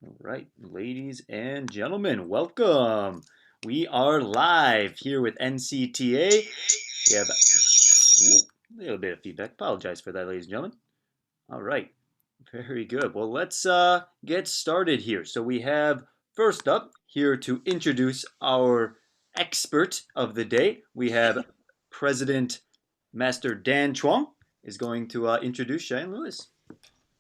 All right, ladies and gentlemen, welcome. We are live here with NCTA. We have a little bit of feedback. Apologize for that, ladies and gentlemen. All right, very good. Well, let's get started here. So we have first up here to introduce our expert of the day. We have President Master Dan Chuang is going to introduce Cheyenne Lewis.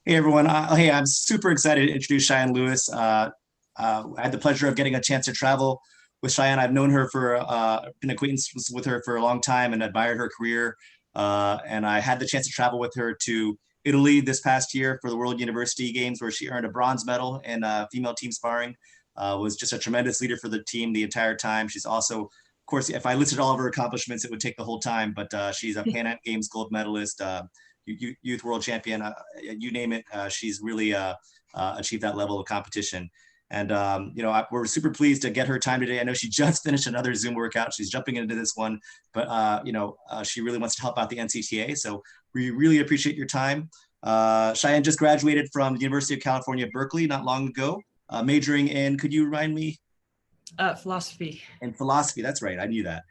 Hey everyone. Hey, I'm super excited to introduce Cheyenne Lewis. I had the pleasure of getting a chance to travel with Cheyenne. I've known her for, been acquaintance with her for a long time and admired her career. And I had the chance to travel with her to Italy this past year for the World University Games, where she earned a bronze medal in female team sparring. Was just a tremendous leader for the team the entire time. She's also, of course, if I listed all of her accomplishments, it would take the whole time, but she's a Pan Am Games gold medalist, youth world champion, you name it. She's really achieved that level of competition. And, we're super pleased to get her time today. I know she just finished another Zoom workout. She's jumping into this one, but, she really wants to help out the NCTA. So we really appreciate your time. Cheyenne just graduated from the University of California, Berkeley, not long ago, majoring in, could you remind me? Philosophy. In philosophy, that's right. I knew that.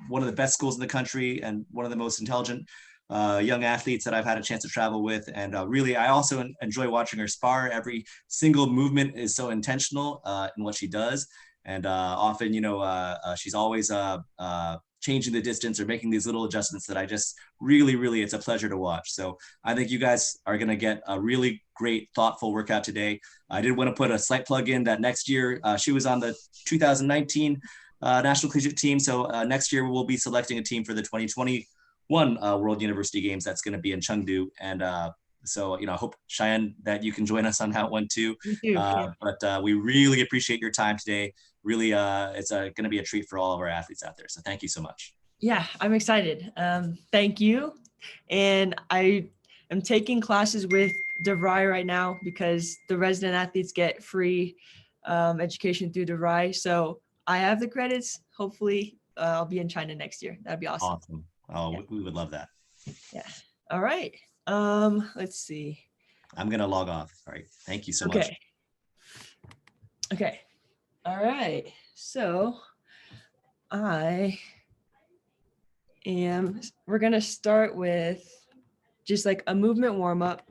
One of the best schools in the country and one of the most intelligent young athletes that I've had a chance to travel with. And really, I also enjoy watching her spar. Every single movement is so intentional in what she does. And often, she's always changing the distance or making these little adjustments that I just really, it's a pleasure to watch. So I think you guys are going to get a really great, thoughtful workout today. I did want to put a slight plug in that next year, she was on the 2019 National Collegiate team. So next year we'll be selecting a team for the 2021 World University Games. That's going to be in Chengdu. And I hope, Cheyenne, that you can join us on that one too. But we really appreciate your time today. Really, it's going to be a treat for all of our athletes out there. So thank you so much. Yeah, I'm excited. Thank you. And I am taking classes with DeVry right now because the resident athletes get free education through DeVry. So I have the credits. Hopefully I'll be in China next year. That'd be awesome. Awesome. Oh, yeah. We would love that. Yeah. All right. Let's see. I'm going to log off. All right. Thank you so much. Okay. All right. So we're going to start with just like a movement warm up.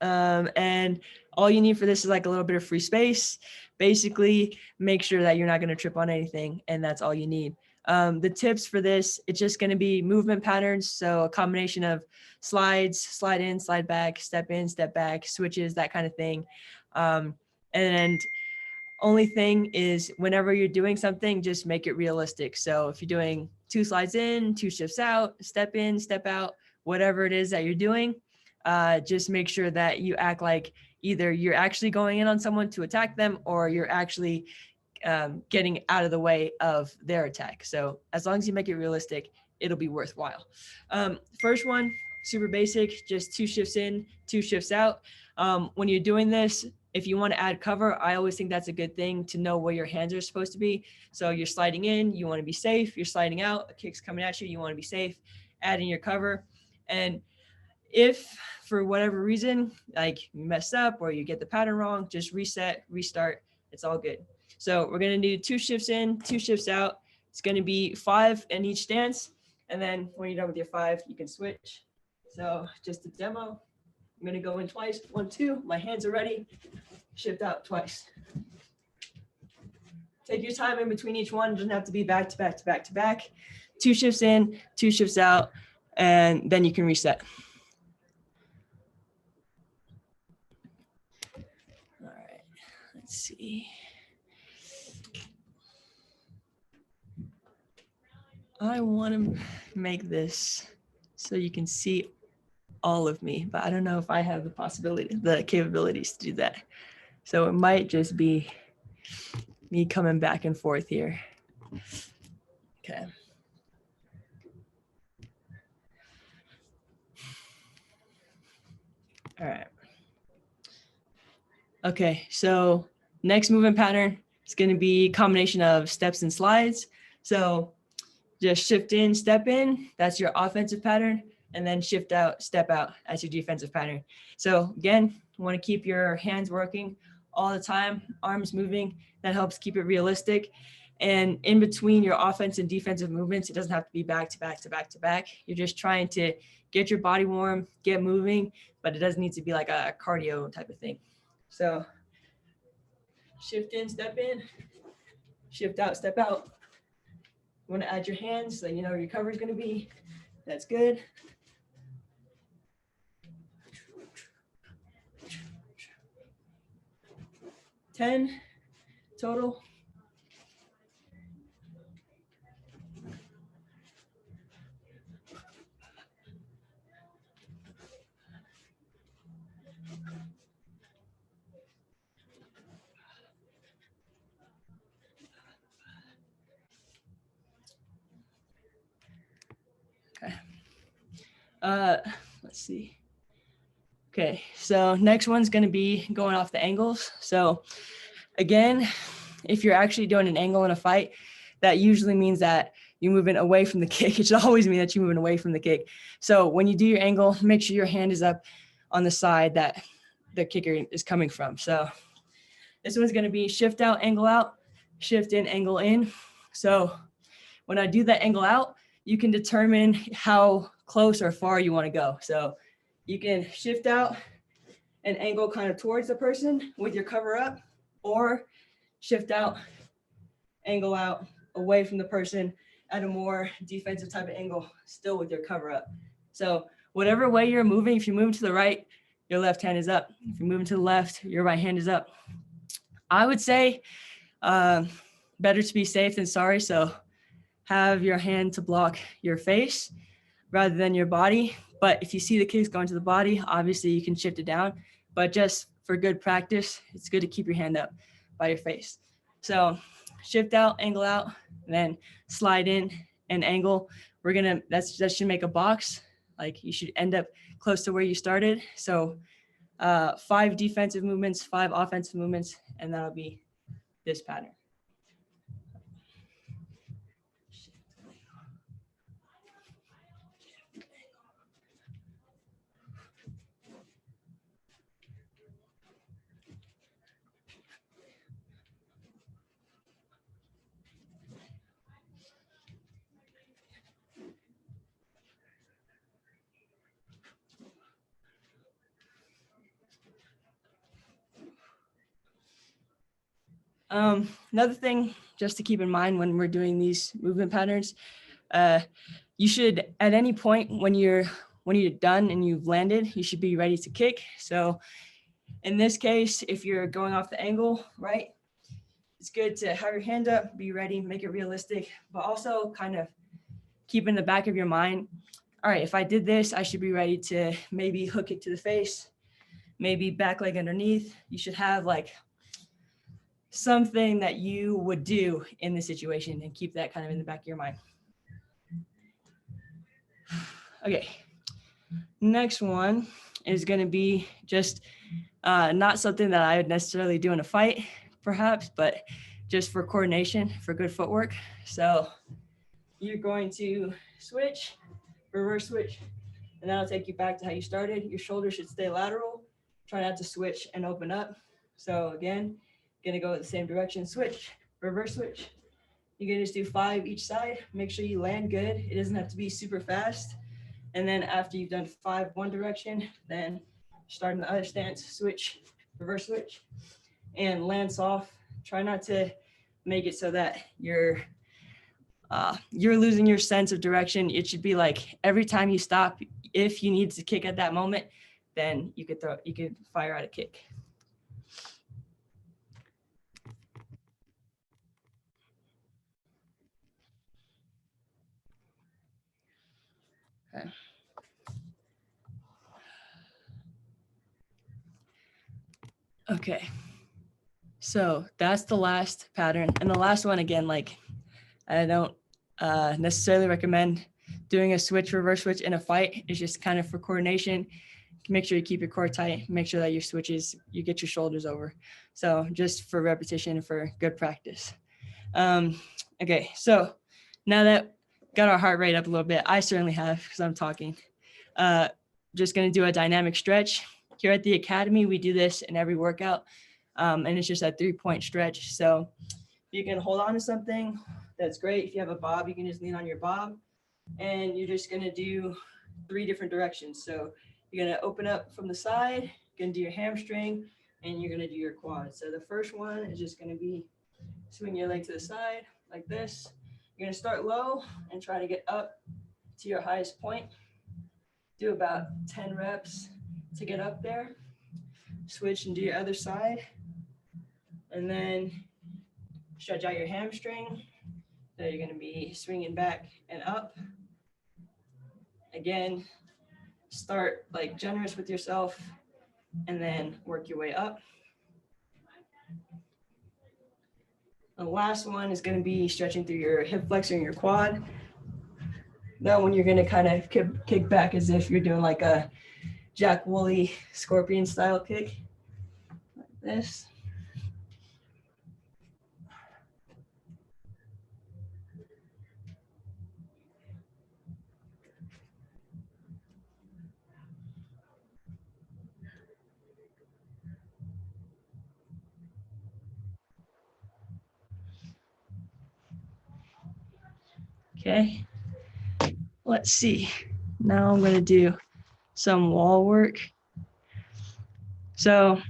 And all you need for this is like a little bit of free space. Basically, make sure that you're not going to trip on anything, and that's all you need. The tips for this, it's just going to be movement patterns. So a combination of slides, slide in, slide back, step in, step back, switches, that kind of thing. And only thing is whenever you're doing something, just make it realistic. So if you're doing 2 slides in, 2 shifts out, step in, step out, whatever it is that you're doing, just make sure that you act like either you're actually going in on someone to attack them or you're actually getting out of the way of their attack. So as long as you make it realistic, it'll be worthwhile. First one, super basic, just 2 shifts in, 2 shifts out. When you're doing this, if you want to add cover, I always think that's a good thing to know where your hands are supposed to be. So you're sliding in, you want to be safe. You're sliding out, a kick's coming at you, you want to be safe, add in your cover. And if for whatever reason, like you mess up or you get the pattern wrong, just reset, restart. It's all good. So we're going to do 2 shifts in, 2 shifts out. It's going to be 5 in each stance. And then when you're done with your 5, you can switch. So just a demo. I'm going to go in twice. 1, 2. My hands are ready. Shift out twice. Take your time in between each one. It doesn't have to be back to back to back to back. 2 shifts in, 2 shifts out, and then you can reset. All right. Let's see. I want to make this so you can see all of me, but I don't know if I have the capabilities to do that. So it might just be me coming back and forth here. Okay. All right. Okay, so next movement pattern is going to be a combination of steps and slides. So just shift in, step in. That's your offensive pattern. and then shift out, step out as your defensive pattern. So again, you want to keep your hands working all the time, arms moving. That helps keep it realistic. And in between your offense and defensive movements, it doesn't have to be back to back to back to back. You're just trying to get your body warm, get moving, but it doesn't need to be like a cardio type of thing. So shift in, step in, shift out, step out. You want to add your hands so you know where your cover is going to be. That's good. Ten total. Okay. Let's see. Okay, so next one's going to be going off the angles. So again, if you're actually doing an angle in a fight, that usually means that you're moving away from the kick. It should always mean that you're moving away from the kick. So when you do your angle, make sure your hand is up on the side that the kicker is coming from. So this one's going to be shift out, angle out, shift in, angle in. So when I do that angle out, you can determine how close or far you want to go. So you can shift out and angle kind of towards the person with your cover up, or shift out, angle out away from the person at a more defensive type of angle, still with your cover up. So whatever way you're moving, if you're moving to the right, your left hand is up. If you're moving to the left, your right hand is up. I would say better to be safe than sorry. So have your hand to block your face rather than your body. But if you see the kicks going to the body, obviously you can shift it down. But just for good practice, it's good to keep your hand up by your face. So shift out, angle out, and then slide in and angle. That should make a box. Like you should end up close to where you started. So 5 defensive movements, 5 offensive movements, and that'll be this pattern. Another thing just to keep in mind when we're doing these movement patterns, you should at any point when you're done and you've landed, you should be ready to kick. So in this case, if you're going off the angle, right, it's good to have your hand up, be ready, make it realistic, but also kind of keep in the back of your mind, all right, if I did this, I should be ready to maybe hook it to the face, maybe back leg underneath. You should have like something that you would do in the situation and keep that kind of in the back of your mind. Okay, next one is going to be just not something that I would necessarily do in a fight, perhaps, but just for coordination, for good footwork. So you're going to switch, reverse switch, and that'll take you back to how you started. Your shoulders should stay lateral. Try not to switch and open up. So again, gonna go the same direction, switch, reverse switch. You're gonna just do 5 each side. Make sure you land good. It doesn't have to be super fast. And then after you've done 5 one direction, then start in the other stance, switch, reverse switch, and land soft. Try not to make it so that you're losing your sense of direction. It should be like every time you stop, if you need to kick at that moment, then you could fire out a kick. Okay. Okay. So that's the last pattern. And the last one, again, like I don't necessarily recommend doing a switch, reverse switch in a fight. It's just kind of for coordination. Make sure you keep your core tight. Make sure that your switches, you get your shoulders over. So just for repetition, for good practice. Okay, so now that got our heart rate up a little bit, I certainly have because I'm talking. just going to do a dynamic stretch. Here at the Academy, we do this in every workout, and it's just a 3-point stretch. So you can hold on to something. That's great. If you have a bob, you can just lean on your bob, and you're just going to do 3 different directions. So you're going to open up from the side, you're going to do your hamstring, and you're going to do your quad. So the first one is just going to be swing your leg to the side like this. You're going to start low and try to get up to your highest point. Do about 10 reps to get up there. Switch and do your other side. And then stretch out your hamstring. So you're going to be swinging back and up. Again, start like generous with yourself and then work your way up. The last one is going to be stretching through your hip flexor and your quad. That one you're going to kind of kick back as if you're doing like a Jack Woolley scorpion style kick, like this. Okay, let's see. Now I'm going to do some wall work. So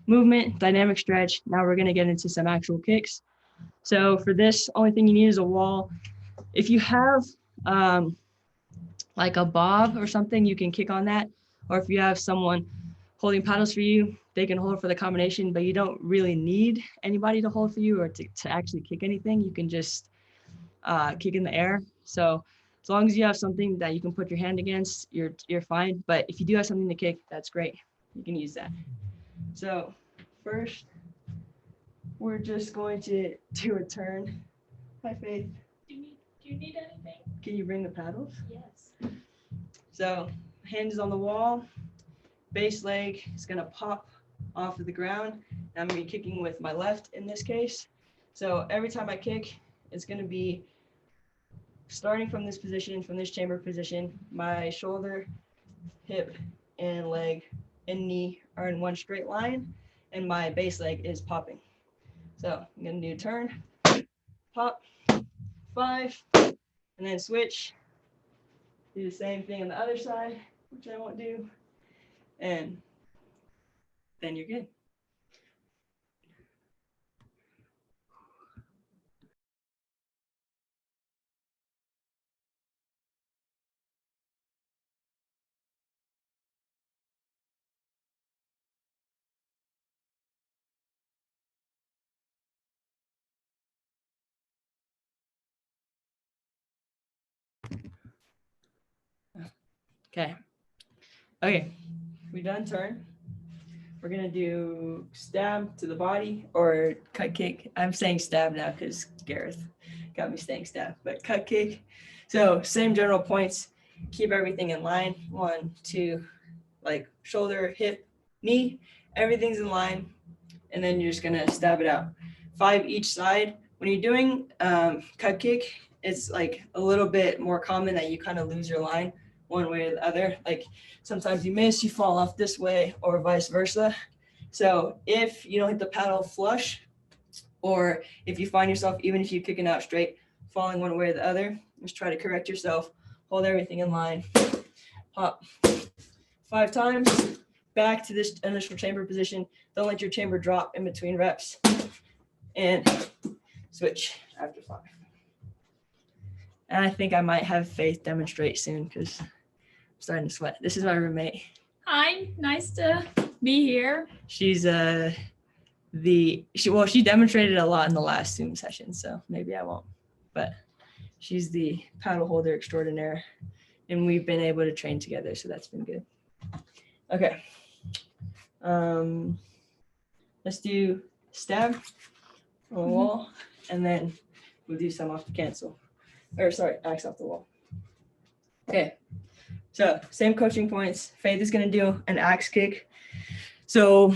movement, dynamic stretch. Now we're going to get into some actual kicks. So for this, only thing you need is a wall. If you have like a bob or something, you can kick on that. Or if you have someone holding paddles for you, they can hold for the combination, but you don't really need anybody to hold for you or to actually kick anything. You can just kick in the air. So as long as you have something that you can put your hand against, you're fine. But if you do have something to kick, that's great. You can use that. So first, we're just going to do a turn. Hi, Faith. Do you need anything? Can you bring the paddles? Yes. So hands on the wall, base leg is going to pop off of the ground. I'm going to be kicking with my left in this case. So every time I kick, it's going to be starting from this position, from this chamber position. My shoulder, hip, and leg and knee are in one straight line, and my base leg is popping. So I'm going to do turn, pop, 5, and then switch. Do the same thing on the other side, which I won't do. And then you're good. Okay, we done turn. We're gonna do stab to the body or cut kick. I'm saying stab now because Gareth got me saying stab, but cut kick. So same general points. Keep everything in line. 1, 2, like shoulder, hip, knee. Everything's in line, and then you're just gonna stab it out. 5 each side. When you're doing cut kick, it's like a little bit more common that you kind of lose your line one way or the other. Like sometimes you miss, you fall off this way or vice versa. So if you don't hit the paddle flush, or if you find yourself, even if you're kicking out straight, falling one way or the other, just try to correct yourself, hold everything in line, hop 5 times, back to this initial chamber position. Don't let your chamber drop in between reps, and switch after 5. And I think I might have Faith demonstrate soon because I'm starting to sweat. This is my roommate. Hi, nice to be here. She's she demonstrated a lot in the last Zoom session, so maybe I won't. But she's the paddle holder extraordinaire, and we've been able to train together, so that's been good. Okay. Let's do stab on the wall, and then we'll do some off the cancel. Or sorry, axe off the wall. Okay. So same coaching points. Faith is going to do an axe kick. So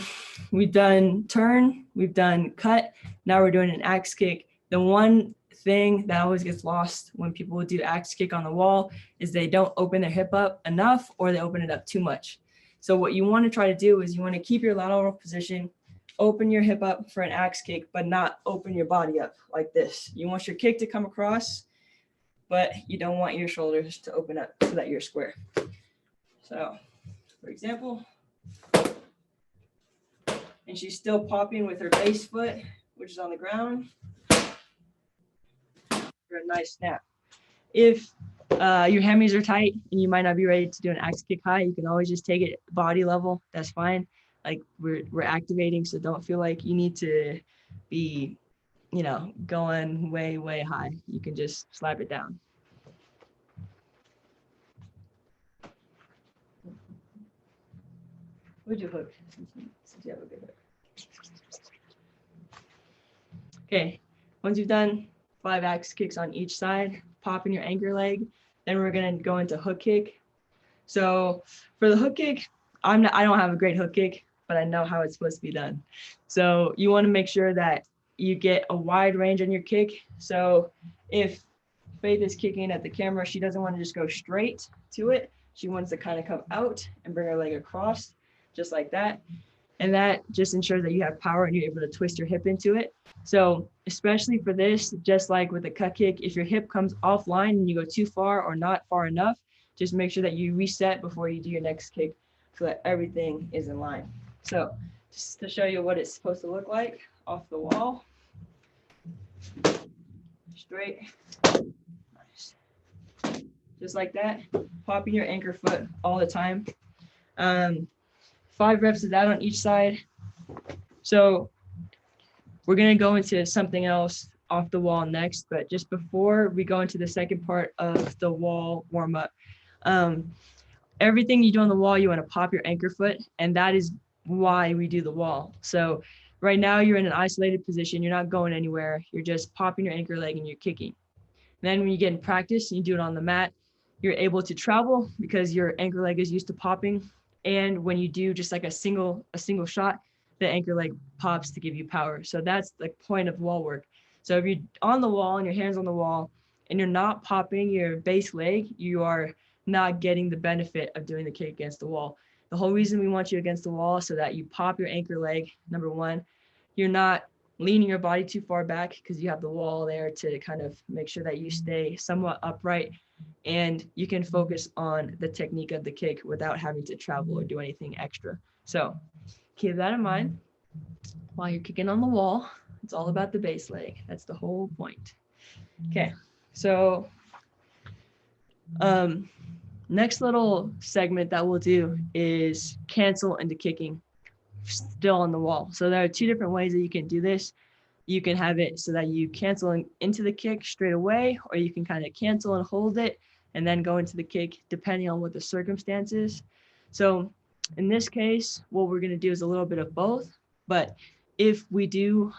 we've done turn, we've done cut. Now we're doing an axe kick. The one thing that always gets lost when people do axe kick on the wall is they don't open their hip up enough or they open it up too much. So what you want to try to do is you want to keep your lateral position, open your hip up for an axe kick, but not open your body up like this. You want your kick to come across, but you don't want your shoulders to open up so that you're square. So, for example, and she's still popping with her base foot, which is on the ground, for a nice snap. If your hammies are tight and you might not be ready to do an axe kick high, you can always just take it body level. That's fine. Like we're activating, so don't feel like you need to be, going way high. You can just slap it down. Where'd you hook? Since you have a good hook. Okay, once you've done 5 axe kicks on each side, pop in your anchor leg. Then we're gonna go into hook kick. So for the hook kick, I don't have a great hook kick, but I know how it's supposed to be done. So you want to make sure that you get a wide range on your kick. So if Faith is kicking at the camera, she doesn't want to just go straight to it. She wants to kind of come out and bring her leg across, just like that. And that just ensures that you have power and you're able to twist your hip into it. So especially for this, just like with a cut kick, if your hip comes offline and you go too far or not far enough, just make sure that you reset before you do your next kick so that everything is in line. So just to show you what it's supposed to look like off the wall. Straight. Nice. Just like that. Popping your anchor foot all the time. 5 reps of that on each side. So we're going to go into something else off the wall next, but just before we go into the second part of the wall warm up, everything you do on the wall, you want to pop your anchor foot, and that is why we do the wall. So right now you're in an isolated position. You're not going anywhere. You're just popping your anchor leg and you're kicking. Then when you get in practice and you do it on the mat, you're able to travel because your anchor leg is used to popping. And when you do just like a single shot, the anchor leg pops to give you power. So that's the point of wall work. So if you're on the wall and your hands on the wall and you're not popping your base leg, you are not getting the benefit of doing the kick against the wall. The whole reason we want you against the wall is so that you pop your anchor leg, number one. You're not leaning your body too far back because you have the wall there to kind of make sure that you stay somewhat upright, and you can focus on the technique of the kick without having to travel or do anything extra. So keep that in mind while you're kicking on the wall. It's all about the base leg. That's the whole point. Okay, so next little segment that we'll do is cancel into kicking still on the wall. So there are 2 different ways that you can do this. You can have it so that you cancel into the kick straight away, or you can kind of cancel and hold it and then go into the kick depending on what the circumstance is. So in this case, what we're going to do is a little bit of both. But if we do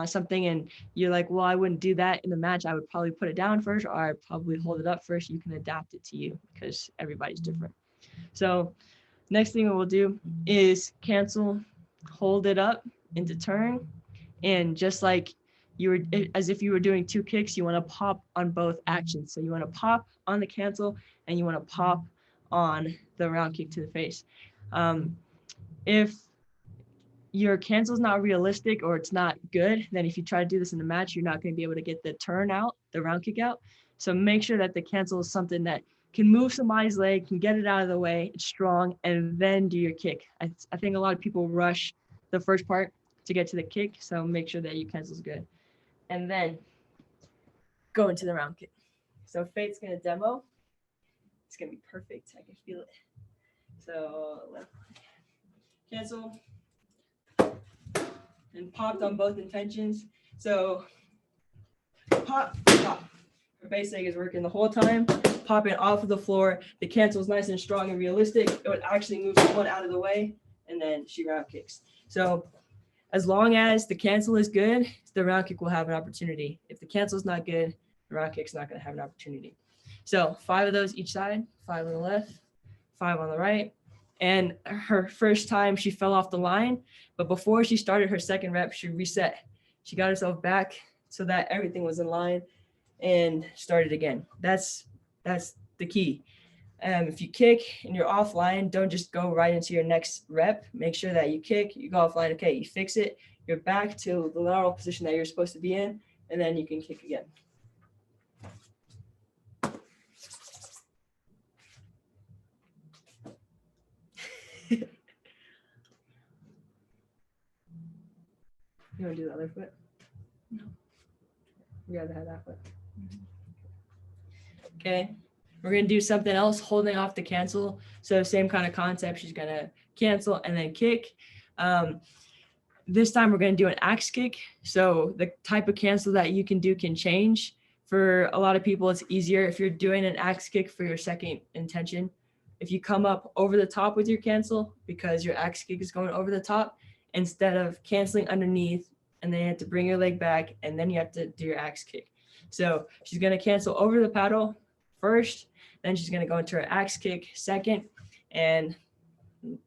something and you're like, well, I wouldn't do that in the match, I would probably put it down first, or I'd probably hold it up first. You can adapt it to you because everybody's different. So next thing we'll do is cancel, hold it up into turn. And just like as if you were doing 2 kicks, you want to pop on both actions. So you want to pop on the cancel and you want to pop on the round kick to the face. If your cancel is not realistic or it's not good, then if you try to do this in the match, you're not going to be able to get the turn out, the round kick out. So make sure that the cancel is something that can move somebody's leg, can get it out of the way, it's strong, and then do your kick. I think a lot of people rush the first part to get to the kick, so make sure that your cancel is good. And then go into the round kick. So Faith's going to demo. It's going to be perfect. I can feel it. So left cancel. And popped on both intentions. So pop, pop. Her base leg is working the whole time. Popping off of the floor. The cancel is nice and strong and realistic. It would actually move someone out of the way, and then she round kicks. So as long as the cancel is good, the round kick will have an opportunity. If the cancel is not good, the round kick's not going to have an opportunity. So 5 of those each side, 5 on the left, 5 on the right. And her first time, she fell off the line. But before she started her second rep, she reset. She got herself back so that everything was in line. and start it again. That's the key. If you kick and you're offline, don't just go right into your next rep. Make sure that you kick, you go offline, okay, you fix it, you're back to the lateral position that you're supposed to be in, and then you can kick again. You want to do the other foot? No. You rather have that foot. Okay. We're going to do something else, holding off the cancel. So same kind of concept. She's going to cancel and then kick. This time we're going to do an axe kick. So the type of cancel that you can do can change. For a lot of people, it's easier if you're doing an axe kick for your second intention. If you come up over the top with your cancel, because your axe kick is going over the top, instead of canceling underneath, and then you have to bring your leg back, and then you have to do your axe kick. So she's going to cancel over the paddle first, then she's going to go into her axe kick second, and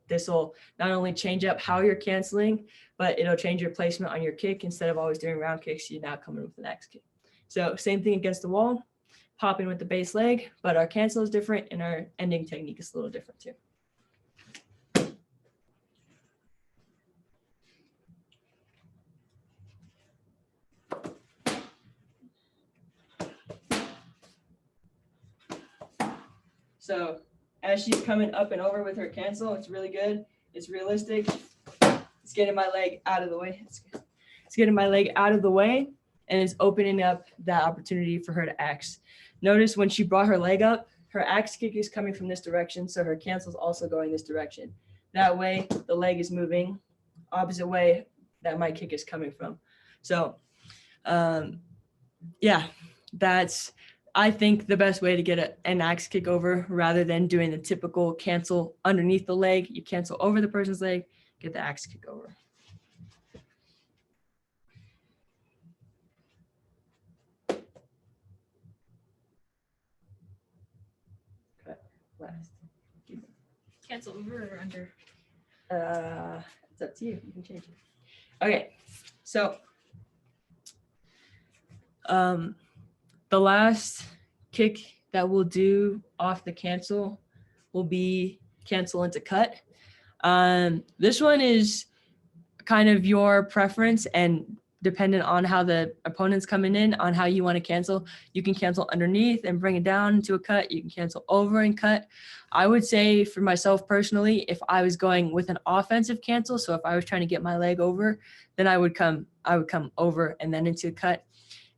this will not only change up how you're canceling, but it'll change your placement on your kick. Instead of always doing round kicks, you're now coming with an axe kick. So same thing against the wall, popping with the base leg, but our cancel is different and our ending technique is a little different too. So as she's coming up and over with her cancel, it's really good. It's realistic. It's getting my leg out of the way. It's getting my leg out of the way, and it's opening up that opportunity for her to axe. Notice when she brought her leg up, her axe kick is coming from this direction, so her cancel is also going this direction. That way, the leg is moving opposite way that my kick is coming from. So, yeah, that's, I think, the best way to get an axe kick over, rather than doing the typical cancel underneath the leg. You cancel over the person's leg, get the axe kick over. Okay, last. Cancel over or under? It's up to you. You can change it. Okay, so the last kick that we'll do off the cancel will be cancel into cut. This one is kind of your preference and dependent on how the opponent's coming in, on how you want to cancel. You can cancel underneath and bring it down into a cut. You can cancel over and cut. I would say for myself personally, if I was going with an offensive cancel, so if I was trying to get my leg over, then I would come over and then into a cut.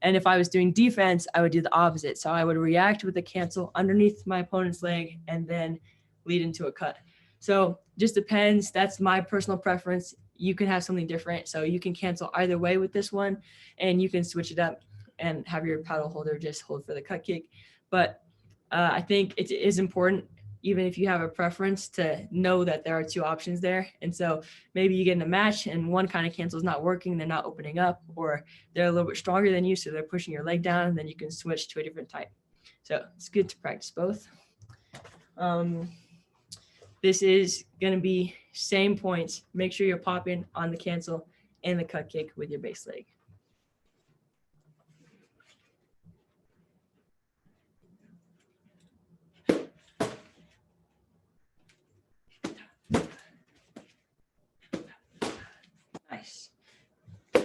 And if I was doing defense, I would do the opposite. So I would react with a cancel underneath my opponent's leg and then lead into a cut. So just depends. That's my personal preference. You can have something different. So you can cancel either way with this one, and you can switch it up and have your paddle holder just hold for the cut kick. But I think it is important, even if you have a preference, to know that there are two options there. And so maybe you get in a match and one kind of cancel is not working, they're not opening up, or they're a little bit stronger than you, so they're pushing your leg down, and then you can switch to a different type. So it's good to practice both. This is going to be same points. Make sure you're popping on the cancel and the cut kick with your base leg. Nice.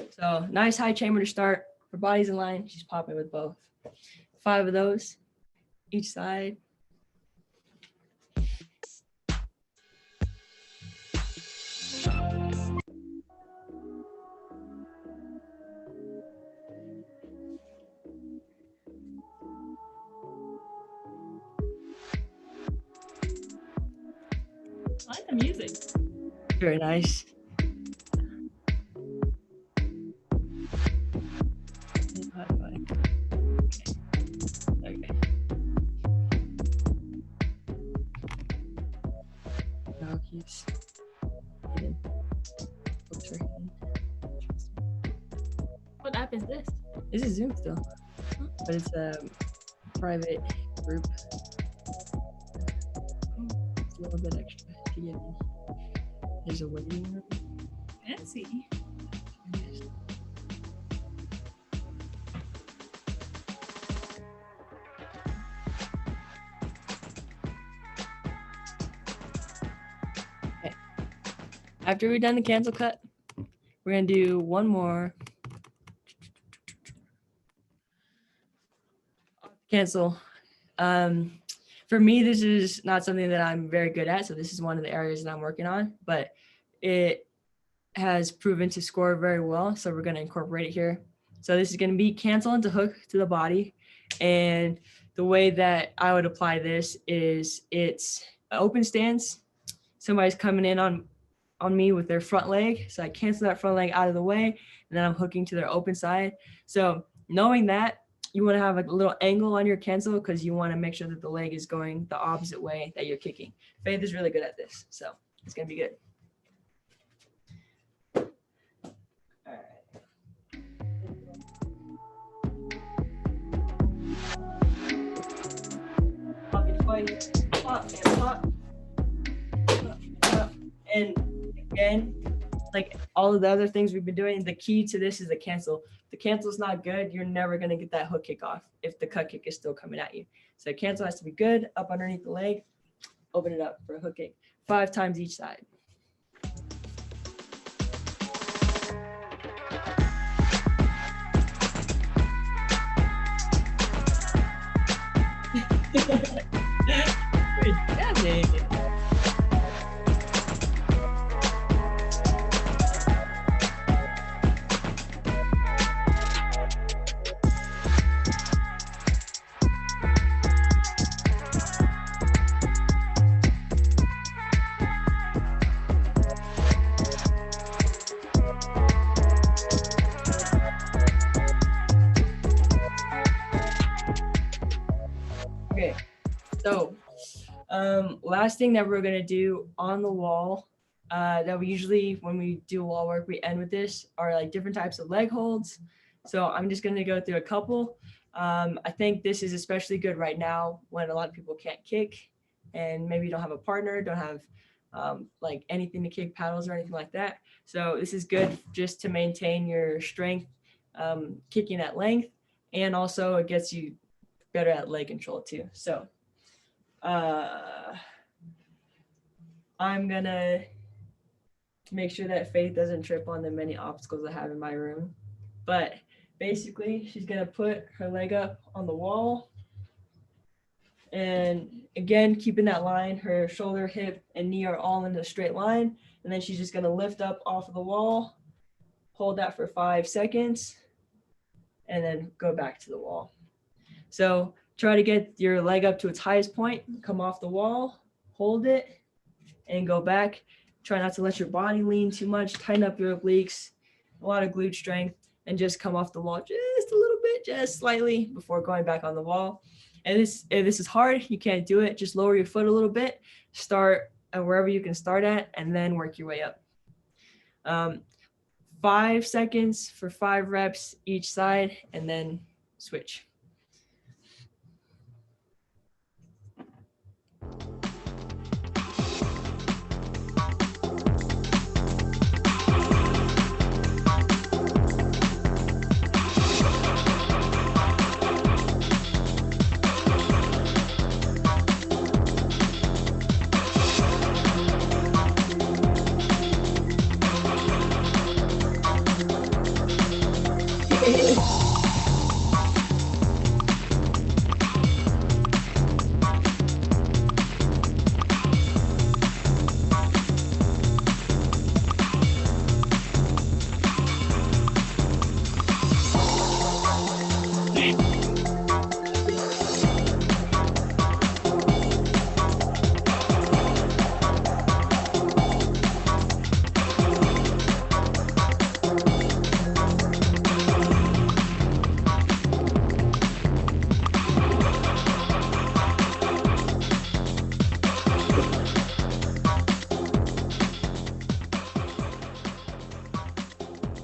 So nice high chamber to start. Her body's in line. She's popping with both. 5 of those each side. I like the music. Very nice. Okay. Now keeps hidden. Hooks her hidden. What app is this? This is Zoom still, but it's a private group. It's a little bit extra to get in. There's a waiting room. Fancy. After we've done the cancel cut, we're gonna do one more cancel. For me, this is not something that I'm very good at, so this is one of the areas that I'm working on, but it has proven to score very well, so we're gonna incorporate it here. So this is gonna be cancel into hook to the body, and the way that I would apply this is it's an open stance. Somebody's coming in on me with their front leg. So I cancel that front leg out of the way, and then I'm hooking to their open side. So knowing that, you want to have a little angle on your cancel because you want to make sure that the leg is going the opposite way that you're kicking. Faith is really good at this, so it's going to be good. All right. Pop it twice. Pop and pop. And again, like all of the other things we've been doing, the key to this is the cancel. If the cancel is not good, you're never going to get that hook kick off if the cut kick is still coming at you. So the cancel has to be good, up underneath the leg, open it up for a hook kick 5 times each side. Good job, Nick. Okay, so last thing that we're gonna do on the wall that we usually, when we do wall work, we end with this are like different types of leg holds. So I'm just gonna go through a couple. I think this is especially good right now when a lot of people can't kick and maybe don't have a partner, don't have like anything to kick, paddles or anything like that. So this is good just to maintain your strength kicking at length, and also it gets you better at leg control too. So I'm gonna make sure that Faith doesn't trip on the many obstacles I have in my room. But basically, she's gonna put her leg up on the wall. And again, keeping that line, her shoulder, hip, and knee are all in a straight line. And then she's just gonna lift up off of the wall, hold that for 5 seconds, and then go back to the wall. So try to get your leg up to its highest point, come off the wall, hold it, and go back. Try not to let your body lean too much, tighten up your obliques, a lot of glute strength, and just come off the wall just a little bit, just slightly before going back on the wall. And if this is hard, you can't do it, just lower your foot a little bit, start at wherever you can start at, and then work your way up. 5 seconds for 5 reps each side, and then switch.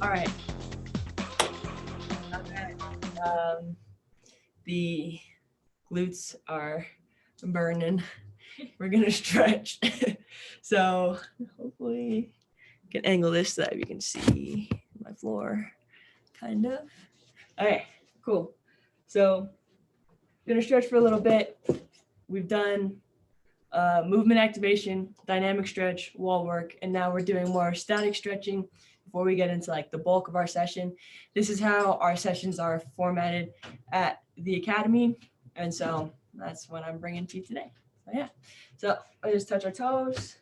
All right. The glutes are burning. We're gonna stretch. So hopefully I can angle this so that you can see my floor, kind of. Okay, cool. So I'm gonna stretch for a little bit. We've done movement activation, dynamic stretch, wall work, and now we're doing more static stretching before we get into like the bulk of our session. This is how our sessions are formatted at the academy, and so that's what I'm bringing to you today. So yeah, so I just touch our toes.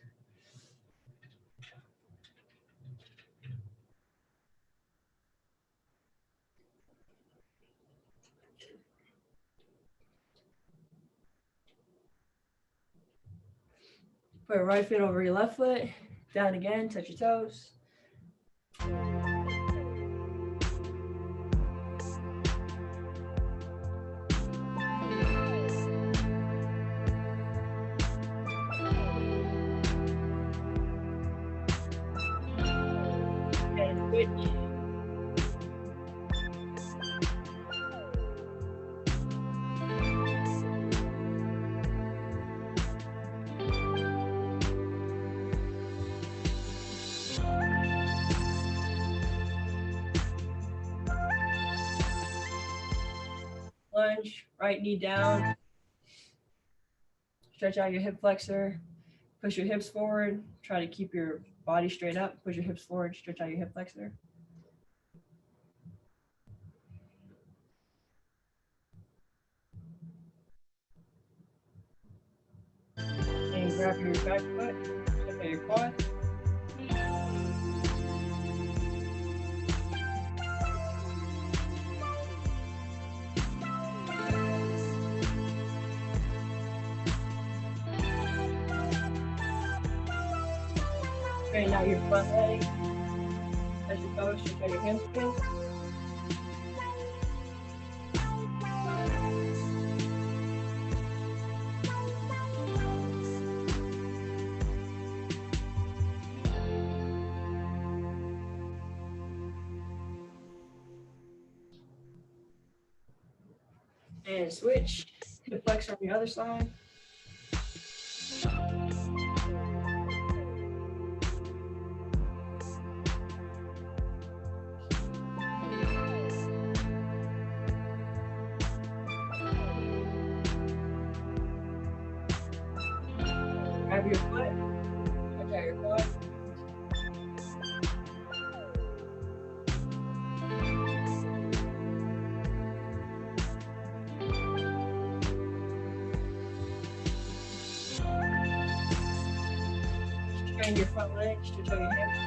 Put your right foot over your left foot, down again, touch your toes. And switch. Lunge, right knee down. Stretch out your hip flexor. Push your hips forward. Try to keep your body straight up. Push your hips forward. Stretch out your hip flexor. And grab your back foot. Stretch out your quad. Straighten out your front leg. Touch your toes. Stretch out your hamstring. And switch. Hip flexor on the other side. Grab your foot. Stretch out your quad. Straighten your front leg. Stretch out your hamstring.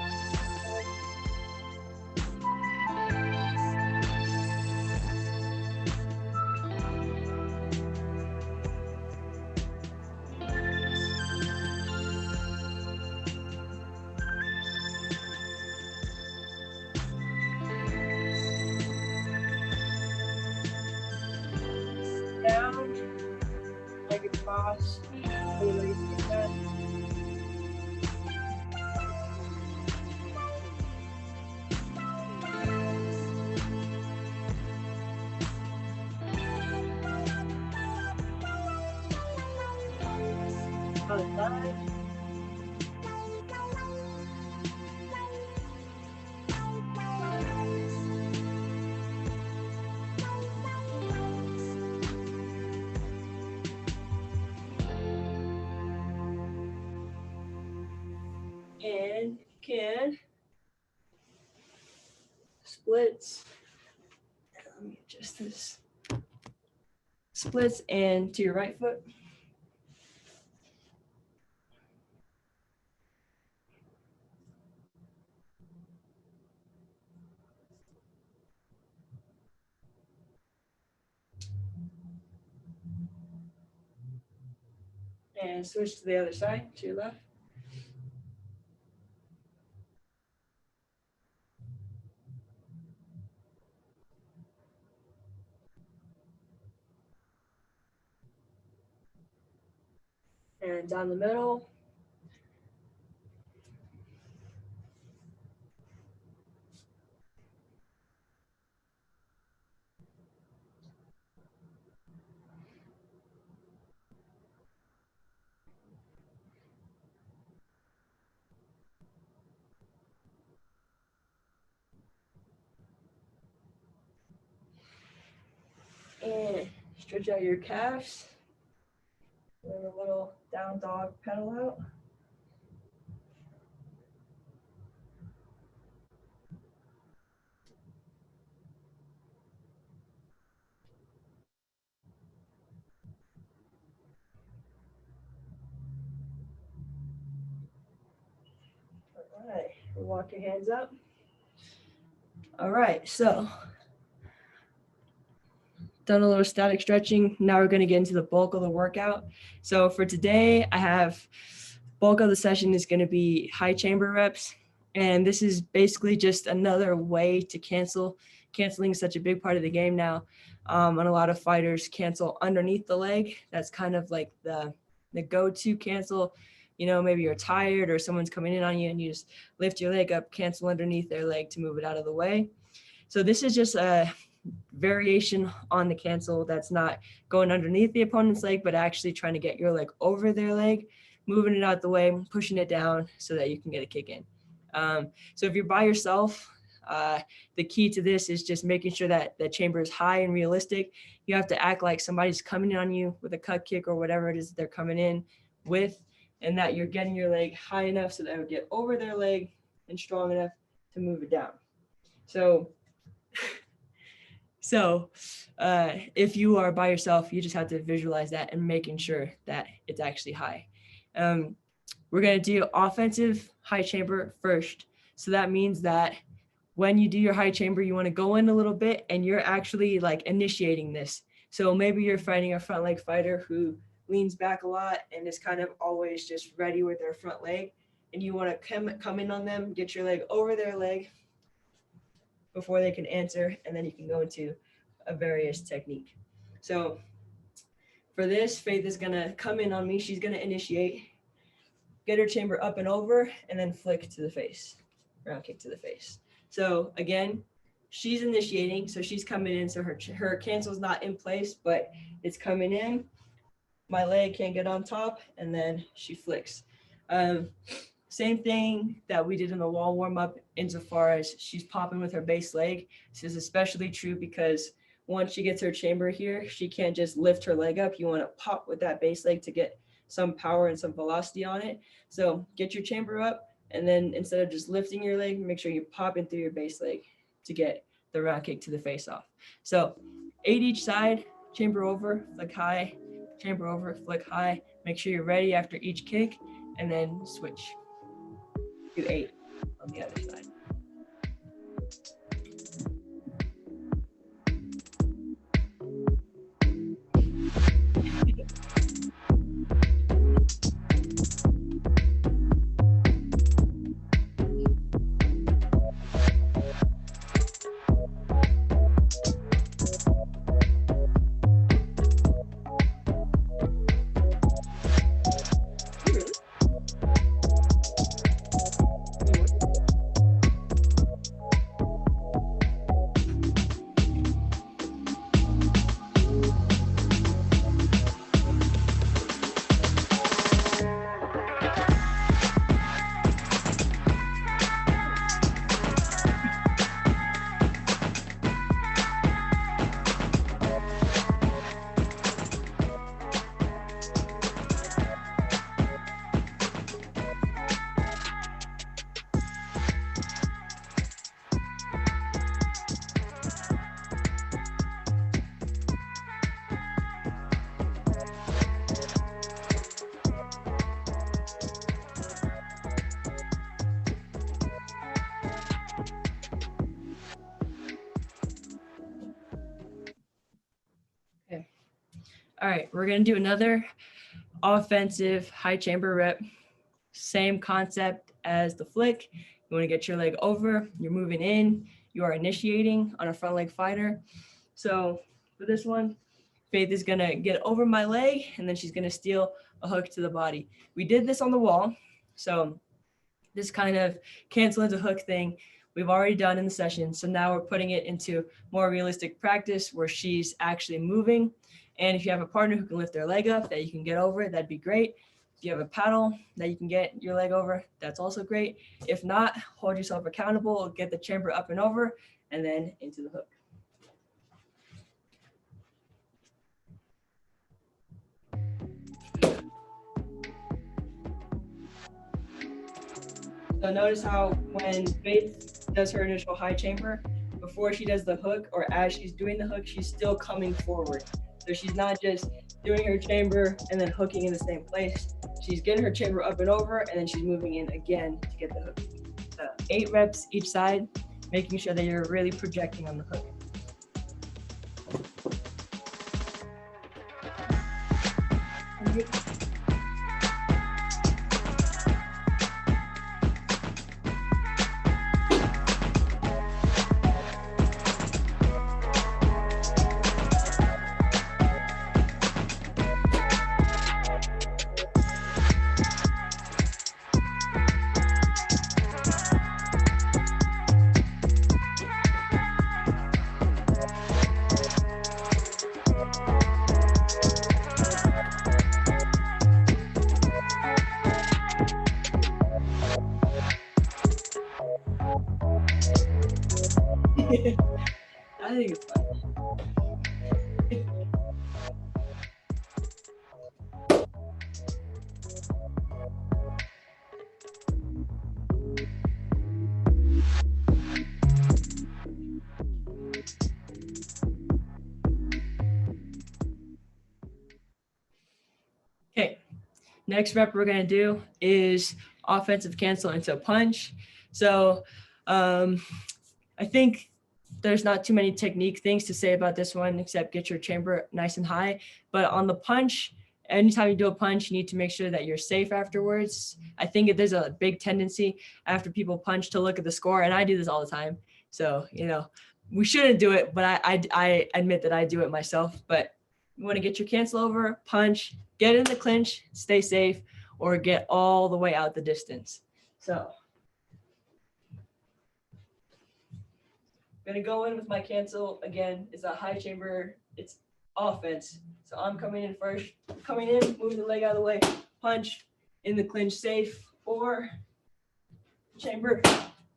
Down, leg across, release your head. Other side. And can splits. Let me adjust this. Splits and to your right foot. And switch to the other side, to your left. And down the middle. And stretch out your calves. And a little down dog, pedal out. All right, walk your hands up. All right, so done a little static stretching. Now we're going to get into the bulk of the workout. So for today, I have bulk of the session is going to be high chamber reps. And this is basically just another way to canceling such a big part of the game now. And a lot of fighters cancel underneath the leg. That's kind of like the go-to cancel. You know, maybe you're tired or someone's coming in on you and you just lift your leg up, cancel underneath their leg to move it out of the way. So this is just a variation on the cancel that's not going underneath the opponent's leg, but actually trying to get your leg over their leg, moving it out the way, pushing it down so that you can get a kick in. So if you're by yourself, the key to this is just making sure that the chamber is high and realistic. You have to act like somebody's coming on you with a cut kick or whatever it is that they're coming in with, and that you're getting your leg high enough so that it would get over their leg and strong enough to move it down. So if you are by yourself, you just have to visualize that and making sure that it's actually high. We're going to do offensive high chamber first. So that means that when you do your high chamber, you want to go in a little bit and you're actually like initiating this. So maybe you're fighting a front leg fighter who leans back a lot and is kind of always just ready with their front leg. And you want to come in on them, get your leg over their leg before they can answer, and then you can go into a various technique. So for this, Faith is going to come in on me. She's going to initiate, get her chamber up and over, and then flick to the face, round kick to the face. So again, she's initiating, so she's coming in, so her cancel's not in place, but it's coming in. My leg can't get on top, and then she flicks. Same thing that we did in the wall warm-up insofar as she's popping with her base leg. This is especially true because once she gets her chamber here, she can't just lift her leg up. You want to pop with that base leg to get some power and some velocity on it. So get your chamber up, and then instead of just lifting your leg, make sure you pop in through your base leg to get the round kick to the face off. So 8 each side, chamber over, flick high, chamber over, flick high. Make sure you're ready after each kick, and then switch. Do 8 on the other side. All right, we're going to do another offensive high chamber rep. Same concept as the flick. You want to get your leg over, you're moving in, you are initiating on a front leg fighter. So for this one, Faith is going to get over my leg, and then she's going to steal a hook to the body. We did this on the wall. So this kind of cancel into hook thing we've already done in the session. So now we're putting it into more realistic practice where she's actually moving. And if you have a partner who can lift their leg up that you can get over it, that'd be great. If you have a paddle that you can get your leg over, that's also great. If not, hold yourself accountable, get the chamber up and over, and then into the hook. So notice how when Faith does her initial high chamber, before she does the hook or as she's doing the hook, she's still coming forward. So she's not just doing her chamber and then hooking in the same place. She's getting her chamber up and over, and then she's moving in again to get the hook. So 8 reps each side, making sure that you're really projecting on the hook. I think it's fun. Okay, next rep we're gonna do is offensive cancel into a punch. So I think there's not too many technique things to say about this one except get your chamber nice and high. But on the punch, anytime you do a punch, you need to make sure that you're safe afterwards. I think there's a big tendency after people punch to look at the score, and I do this all the time. So, you know, we shouldn't do it, but I admit that I do it myself. But you want to get your cancel over, punch, get in the clinch, stay safe, or get all the way out the distance. So I'm gonna go in with my cancel again. It's a high chamber, it's offense. So I'm coming in first, coming in, moving the leg out of the way, punch, in the clinch safe, or chamber,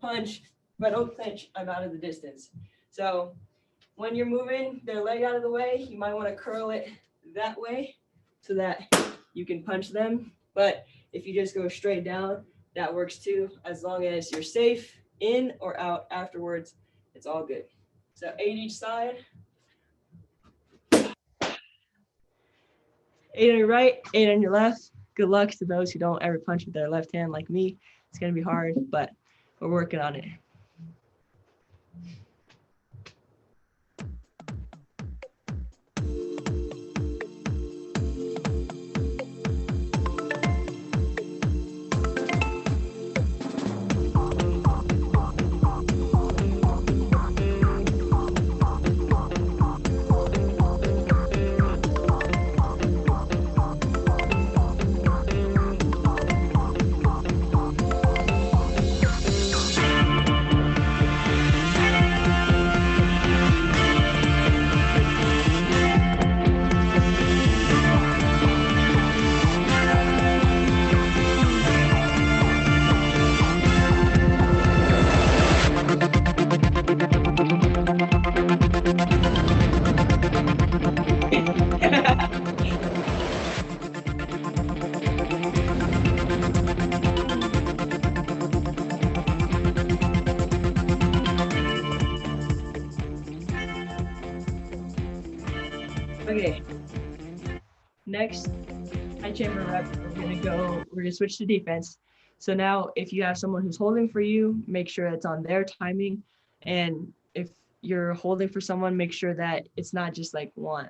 punch, but don't clinch, I'm out of the distance. So when you're moving their leg out of the way, you might want to curl it that way so that you can punch them. But if you just go straight down, that works too, as long as you're safe in or out afterwards, it's all good. So 8 each side. 8 on your right, 8 on your left. Good luck to those who don't ever punch with their left hand like me. It's gonna be hard, but we're working on it. Okay. Next, high chamber rep, we're gonna switch to defense. So now if you have someone who's holding for you, make sure it's on their timing. And if you're holding for someone, make sure that it's not just like 1,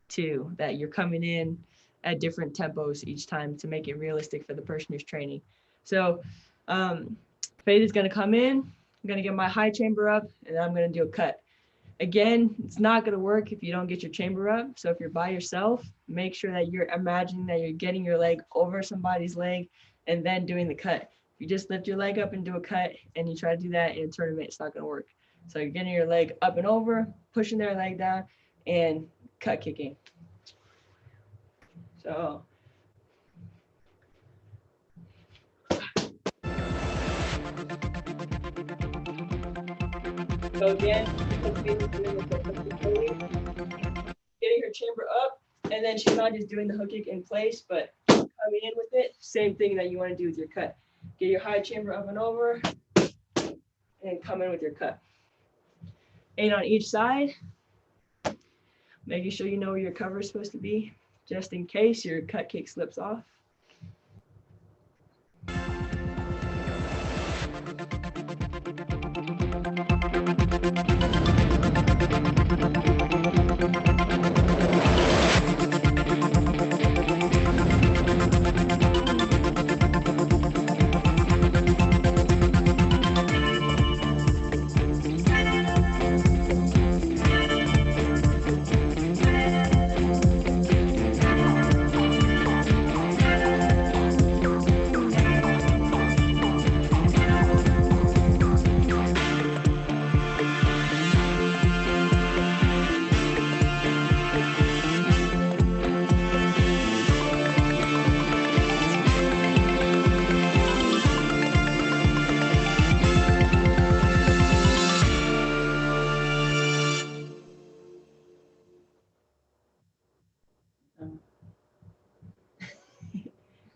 2, that you're coming in at different tempos each time to make it realistic for the person who's training. So Faith is gonna come in, I'm gonna get my high chamber up, and then I'm gonna do a cut. Again, it's not going to work if you don't get your chamber up. So if you're by yourself, make sure that you're imagining that you're getting your leg over somebody's leg and then doing the cut. If you just lift your leg up and do a cut and you try to do that in a tournament, it's not going to work. So you're getting your leg up and over, pushing their leg down, and cut kicking. So again, getting her chamber up, and then she's not just doing the hook kick in place, but coming in with it. Same thing that you want to do with your cut. Get your high chamber up and over, and come in with your cut. 8 on each side. Making sure you know where your cover is supposed to be, just in case your cut kick slips off.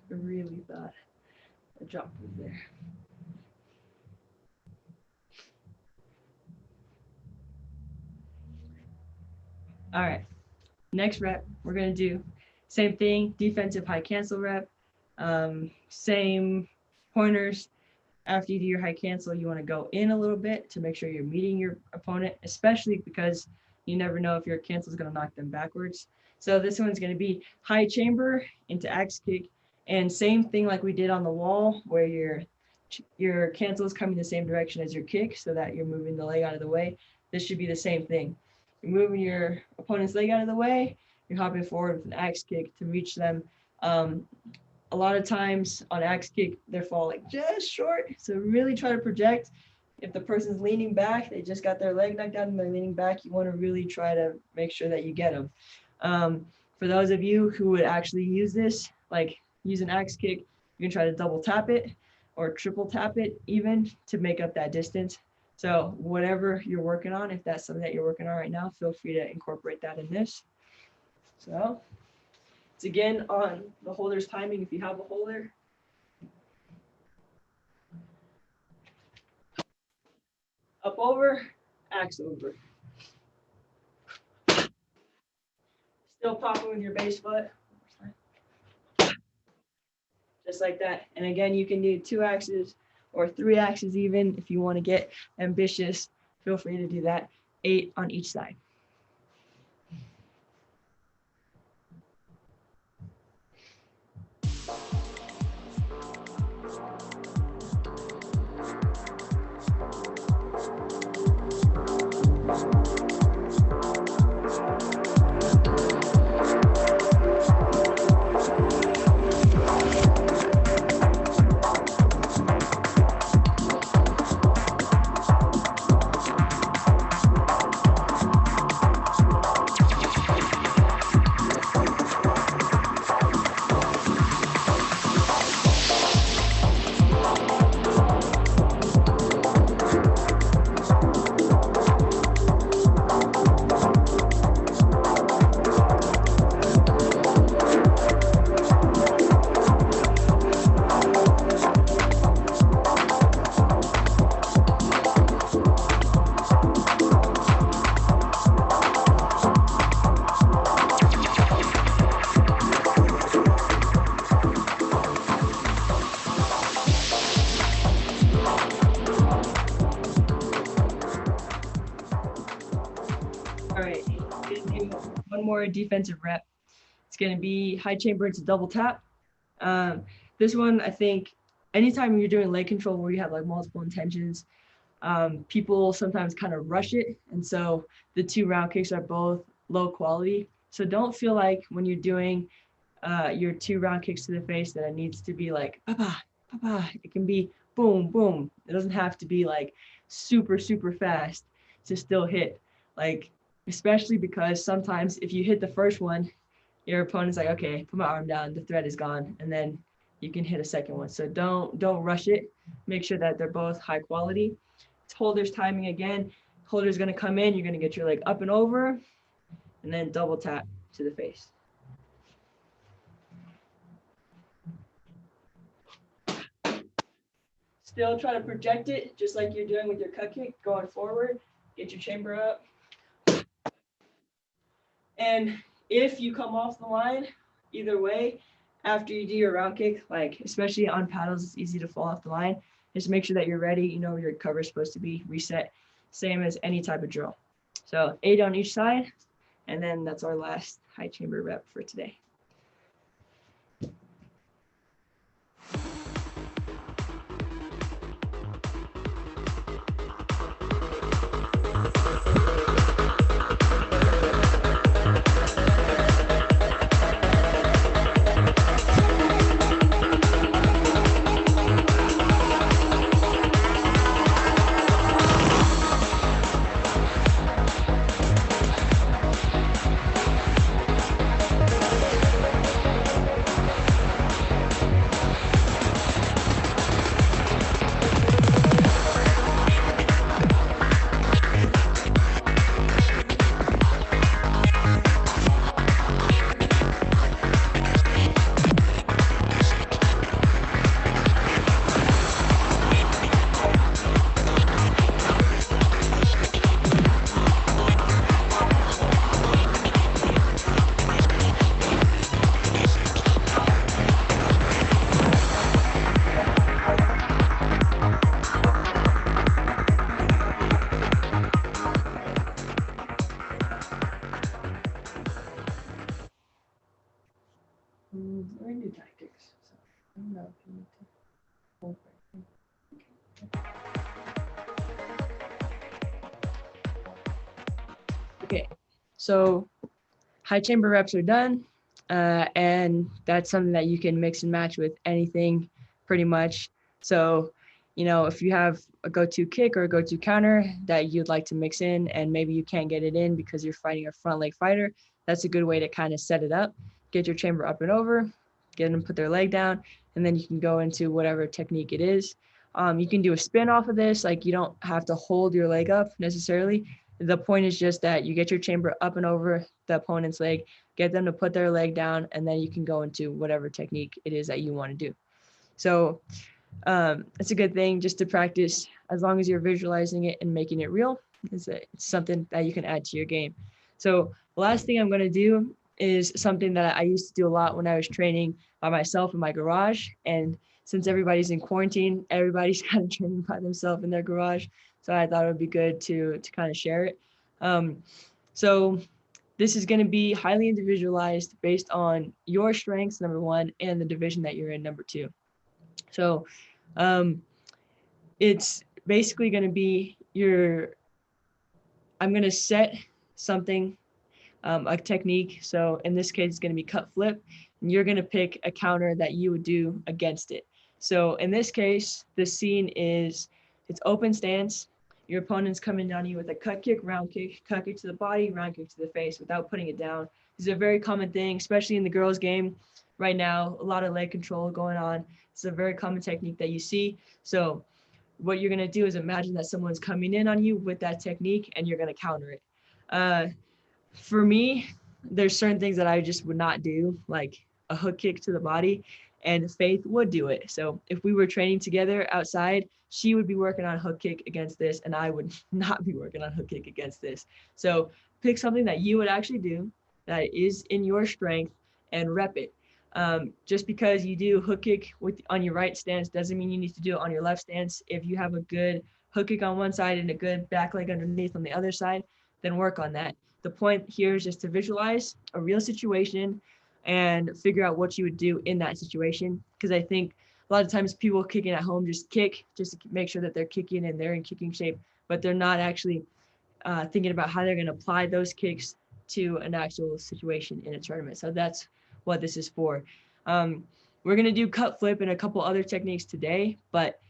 I really thought a drop was there. All right, next rep, we're gonna do same thing, defensive high cancel rep, same pointers. After you do your high cancel, you wanna go in a little bit to make sure you're meeting your opponent, especially because you never know if your cancel is gonna knock them backwards. So this one's gonna be high chamber into axe kick, and same thing like we did on the wall, where your cancel is coming the same direction as your kick, so that you're moving the leg out of the way. This should be the same thing. You're moving your opponent's leg out of the way, you're hopping forward with an axe kick to reach them. A lot of times on axe kick, they're falling just short. So really try to project. If the person's leaning back, they just got their leg knocked out and they're leaning back, you want to really try to make sure that you get them. For those of you who would actually use this, like use an axe kick, you can try to double tap it or triple tap it even to make up that distance. So whatever you're working on, if that's something that you're working on right now, feel free to incorporate that in this. So it's again on the holder's timing if you have a holder. Up over, axe over. Still popping with your base foot. Just like that. And again, you can do 2 axes or 3 axes even if you want to get ambitious. Feel free to do that. 8 on each side. All right, gonna do one more defensive rep. It's gonna be high chamber into double tap. This one, I think, anytime you're doing leg control where you have like multiple intentions, people sometimes kind of rush it, and so the 2 round kicks are both low quality. So don't feel like when you're doing your 2 round kicks to the face that it needs to be like ba-ba, ba-ba. It can be boom, boom. It doesn't have to be like super, super fast to still hit. Like, especially because sometimes if you hit the first one, your opponent's like, okay, put my arm down, the thread is gone, and then you can hit a second one. So don't rush it. Make sure that they're both high quality. It's holder's timing again. Holder's gonna come in, you're gonna get your leg up and over, and then double tap to the face. still try to project it just like you're doing with your cut kick, going forward, get your chamber up. And if you come off the line, either way, after you do your round kick, like especially on paddles, it's easy to fall off the line. Just make sure that you're ready. You know where your cover is supposed to be, reset, same as any type of drill. So 8 on each side, and then that's our last high chamber rep for today. We're into tactics, so I don't know if you need to hold right. Okay, so high chamber reps are done, and that's something that you can mix and match with anything pretty much. So, you know, if you have a go-to kick or a go-to counter that you'd like to mix in and maybe you can't get it in because you're fighting a front leg fighter, that's a good way to kind of set it up, get your chamber up and over, get them put their leg down, and then you can go into whatever technique it is. You can do a spin off of this, like you don't have to hold your leg up necessarily. The point is just that you get your chamber up and over the opponent's leg, get them to put their leg down, and then you can go into whatever technique it is that you want to do. So it's a good thing just to practice as long as you're visualizing it and making it real. It's something that you can add to your game. So the last thing I'm going to do is something that I used to do a lot when I was training by myself in my garage. And since everybody's in quarantine, everybody's kind of training by themselves in their garage. So I thought it would be good to kind of share it. So this is going to be highly individualized based on your strengths, number one, and the division that you're in, number two. So it's basically going to be I'm going to set something, a technique. So in this case, it's going to be cut flip, and you're going to pick a counter that you would do against it. So in this case, the scene is it's open stance. Your opponent's coming down you with a cut kick to the body, round kick to the face without putting it down. This is a very common thing, especially in the girls' game right now. A lot of leg control going on. It's a very common technique that you see. So what you're going to do is imagine that someone's coming in on you with that technique and you're going to counter it. For me, there's certain things that I just would not do, like a hook kick to the body, and Faith would do it. So if we were training together outside, she would be working on hook kick against this, and I would not be working on hook kick against this. So pick something that you would actually do that is in your strength and rep it. Just because you do hook kick on your right stance doesn't mean you need to do it on your left stance. If you have a good hook kick on one side and a good back leg underneath on the other side, then work on that. The point here is just to visualize a real situation and figure out what you would do in that situation. Because I think a lot of times people kicking at home just kick just to make sure that they're kicking and they're in kicking shape, but they're not actually thinking about how they're going to apply those kicks to an actual situation in a tournament. So that's what this is for. We're going to do cut flip and a couple other techniques today, but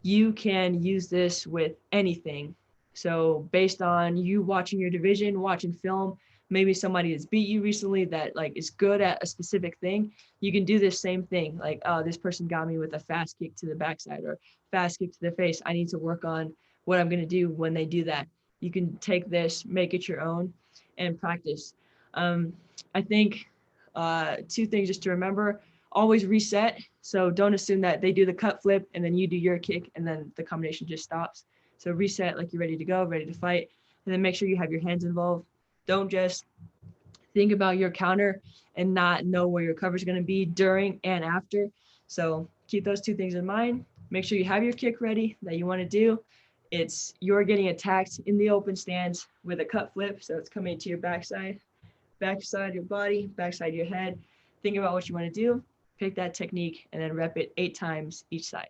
you can use this with anything. So based on you watching your division, watching film, maybe somebody has beat you recently that like is good at a specific thing, you can do this same thing. Like, oh, this person got me with a fast kick to the backside or fast kick to the face. I need to work on what I'm going to do when they do that. You can take this, make it your own, and practice. I think 2 things just to remember. always reset. So don't assume that they do the cut flip and then you do your kick and then the combination just stops. So reset like you're ready to go, ready to fight, and then make sure you have your hands involved. Don't just think about your counter and not know where your cover is going to be during and after. So keep those two things in mind. Make sure you have your kick ready that you want to do. You're getting attacked in the open stance with a cut flip. So it's coming to your backside of your body, backside of your head. Think about what you want to do, pick that technique, and then rep it 8 times each side.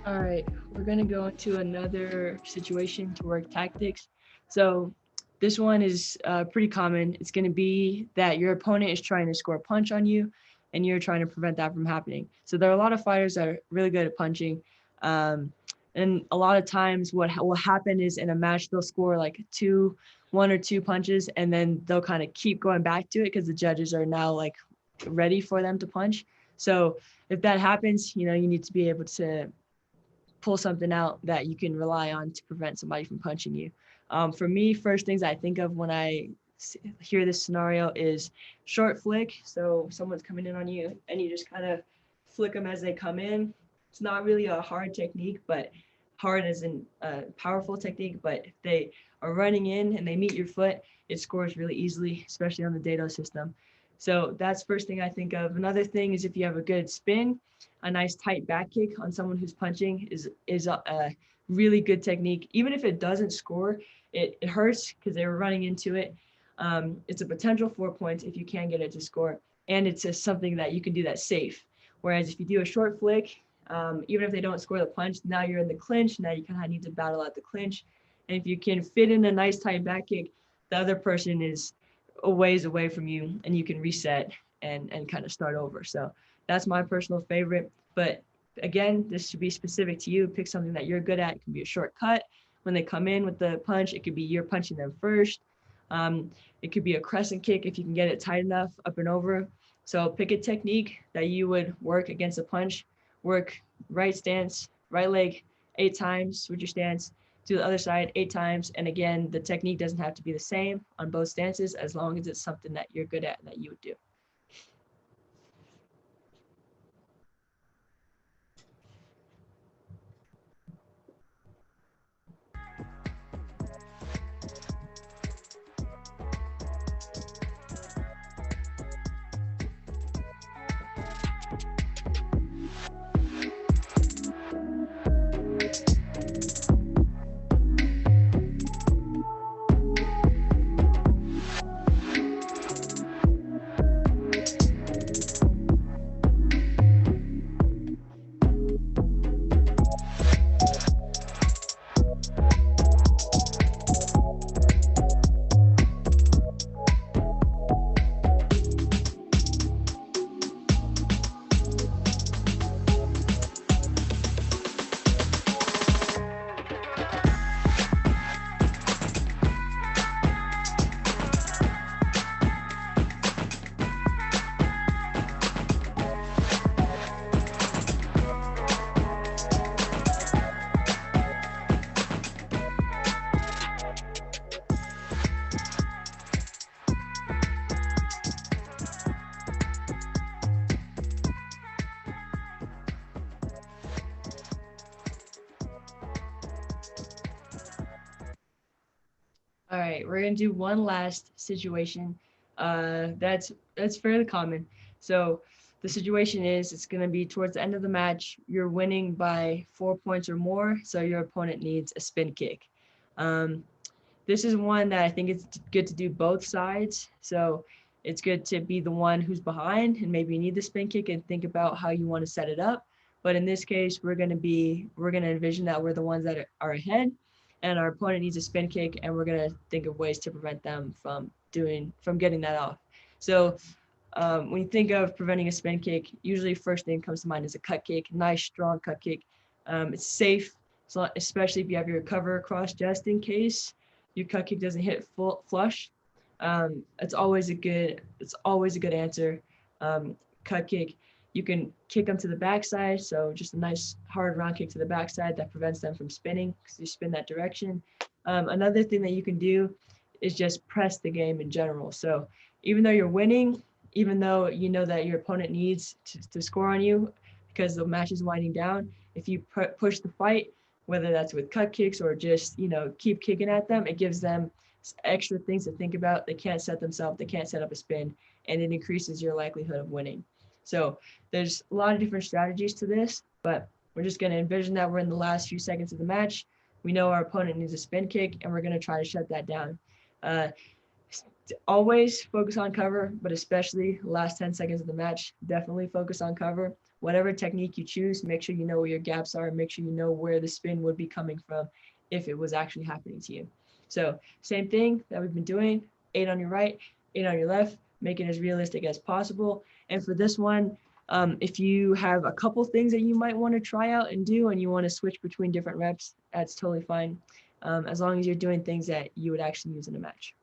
All right, we're gonna go into another situation to work tactics. So this one is pretty common. It's gonna be that your opponent is trying to score a punch on you and you're trying to prevent that from happening. So there are a lot of fighters that are really good at punching. And a lot of times what will happen is in a match, they'll score like 1 or 2 punches, and then they'll kind of keep going back to it because the judges are now like ready for them to punch. So if that happens, you need to be able to pull something out that you can rely on to prevent somebody from punching you. For me, first things I think of when I hear this scenario is short flick. So someone's coming in on you and you just kind of flick them as they come in. It's not really a hard technique, but hard as in a powerful technique. But if they are running in and they meet your foot, it scores really easily, especially on the Dado system. So that's first thing I think of. Another thing is if you have a good spin, a nice tight back kick on someone who's punching is a really good technique. Even if it doesn't score, it hurts because they were running into it. It's a potential 4 points if you can get it to score. And it's just something that you can do that's safe. Whereas if you do a short flick, even if they don't score the punch, now you're in the clinch. Now you kind of need to battle out the clinch. And if you can fit in a nice tight back kick, the other person is a ways away from you and you can reset and kind of start over. So that's my personal favorite. But again, this should be specific to you. Pick something that you're good at. It can be a shortcut. When they come in with the punch, it could be you're punching them first. It could be a crescent kick if you can get it tight enough up and over. So pick a technique that you would work against a punch. Work right stance, right leg 8 times, switch your stance to the other side 8 times. And again, the technique doesn't have to be the same on both stances as long as it's something that you're good at and that you would do. All right, we're gonna do one last situation. That's fairly common. So the situation is it's gonna be towards the end of the match. You're winning by 4 points or more, so your opponent needs a spin kick. Um, this is one that I think it's good to do both sides. So it's good to be the one who's behind and maybe you need the spin kick and think about how you want to set it up. But in this case, we're gonna envision that we're the ones that are ahead and our opponent needs a spin kick and we're gonna think of ways to prevent them from getting that off. So when you think of preventing a spin kick, usually first thing that comes to mind is a cut kick, nice strong cut kick. It's safe, so especially if you have your cover across just in case your cut kick doesn't hit full flush. It's always a good answer. Cut kick, you can kick them to the backside, so just a nice hard round kick to the backside that prevents them from spinning because you spin that direction. Another thing that you can do is just press the game in general. So even though you're winning, even though you know that your opponent needs to score on you because the match is winding down, if you push the fight, whether that's with cut kicks or just keep kicking at them, it gives them extra things to think about. They can't set themselves, they can't set up a spin, and it increases your likelihood of winning. So there's a lot of different strategies to this, but we're just going to envision that we're in the last few seconds of the match. We know our opponent needs a spin kick, and we're going to try to shut that down. Always focus on cover, but especially last 10 seconds of the match, definitely focus on cover. Whatever technique you choose, make sure you know where your gaps are, make sure you know where the spin would be coming from if it was actually happening to you. So same thing that we've been doing, 8 on your right, 8 on your left, make it as realistic as possible. And for this one, if you have a couple things that you might want to try out and do and you want to switch between different reps, that's totally fine, as long as you're doing things that you would actually use in a match.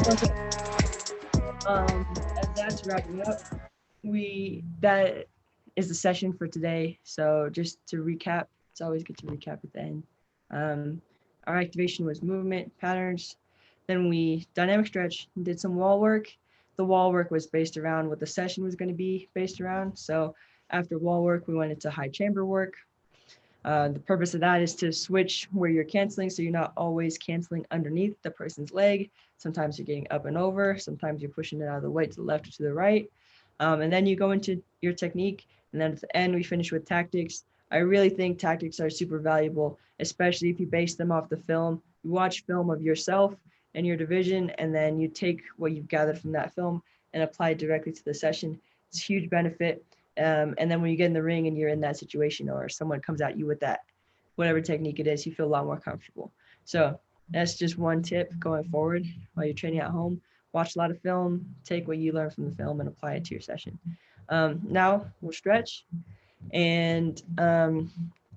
Okay. As that's wrapping up, that is the session for today. So just to recap, it's always good to recap at the end. Our activation was movement patterns. Then we dynamic stretch, did some wall work. The wall work was based around what the session was going to be based around. So after wall work, we went into high chamber work. The purpose of that is to switch where you're canceling, so you're not always canceling underneath the person's leg. Sometimes you're getting up and over, sometimes you're pushing it out of the way to the left or to the right. And then you go into your technique, and then at the end we finish with tactics. I really think tactics are super valuable, especially if you base them off the film. You watch film of yourself and your division, and then you take what you've gathered from that film and apply it directly to the session. It's a huge benefit. And then when you get in the ring and you're in that situation or someone comes at you with that, whatever technique it is, you feel a lot more comfortable. So that's just one tip going forward while you're training at home. Watch a lot of film, take what you learn from the film and apply it to your session. Now we'll stretch, and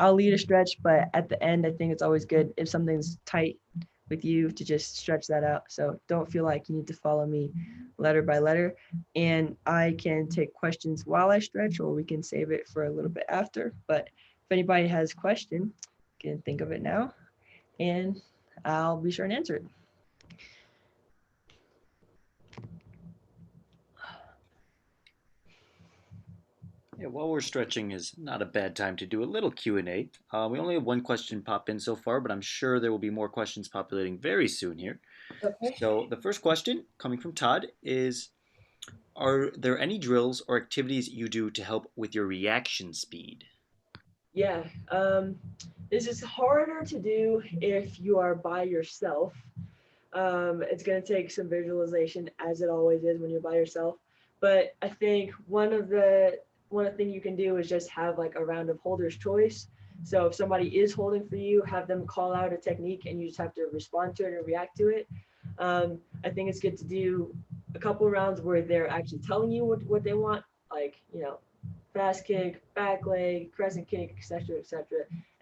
I'll lead a stretch, but at the end, I think it's always good if something's tight with you to just stretch that out. So don't feel like you need to follow me letter by letter. And I can take questions while I stretch, or we can save it for a little bit after. But if anybody has a question, you can think of it now, and I'll be sure and answer it. Yeah, while we're stretching is not a bad time to do a little Q&A. We only have one question pop in so far, but I'm sure there will be more questions populating very soon here. Okay. So the first question coming from Todd is, are there any drills or activities you do to help with your reaction speed? Yeah. This is harder to do if you are by yourself. It's going to take some visualization, as it always is when you're by yourself. But I think one thing you can do is just have like a round of holder's choice. So if somebody is holding for you, have them call out a technique, and you just have to respond to it and react to it. I think it's good to do a couple rounds where they're actually telling you what they want, like fast kick, back leg, crescent kick, etc., etc.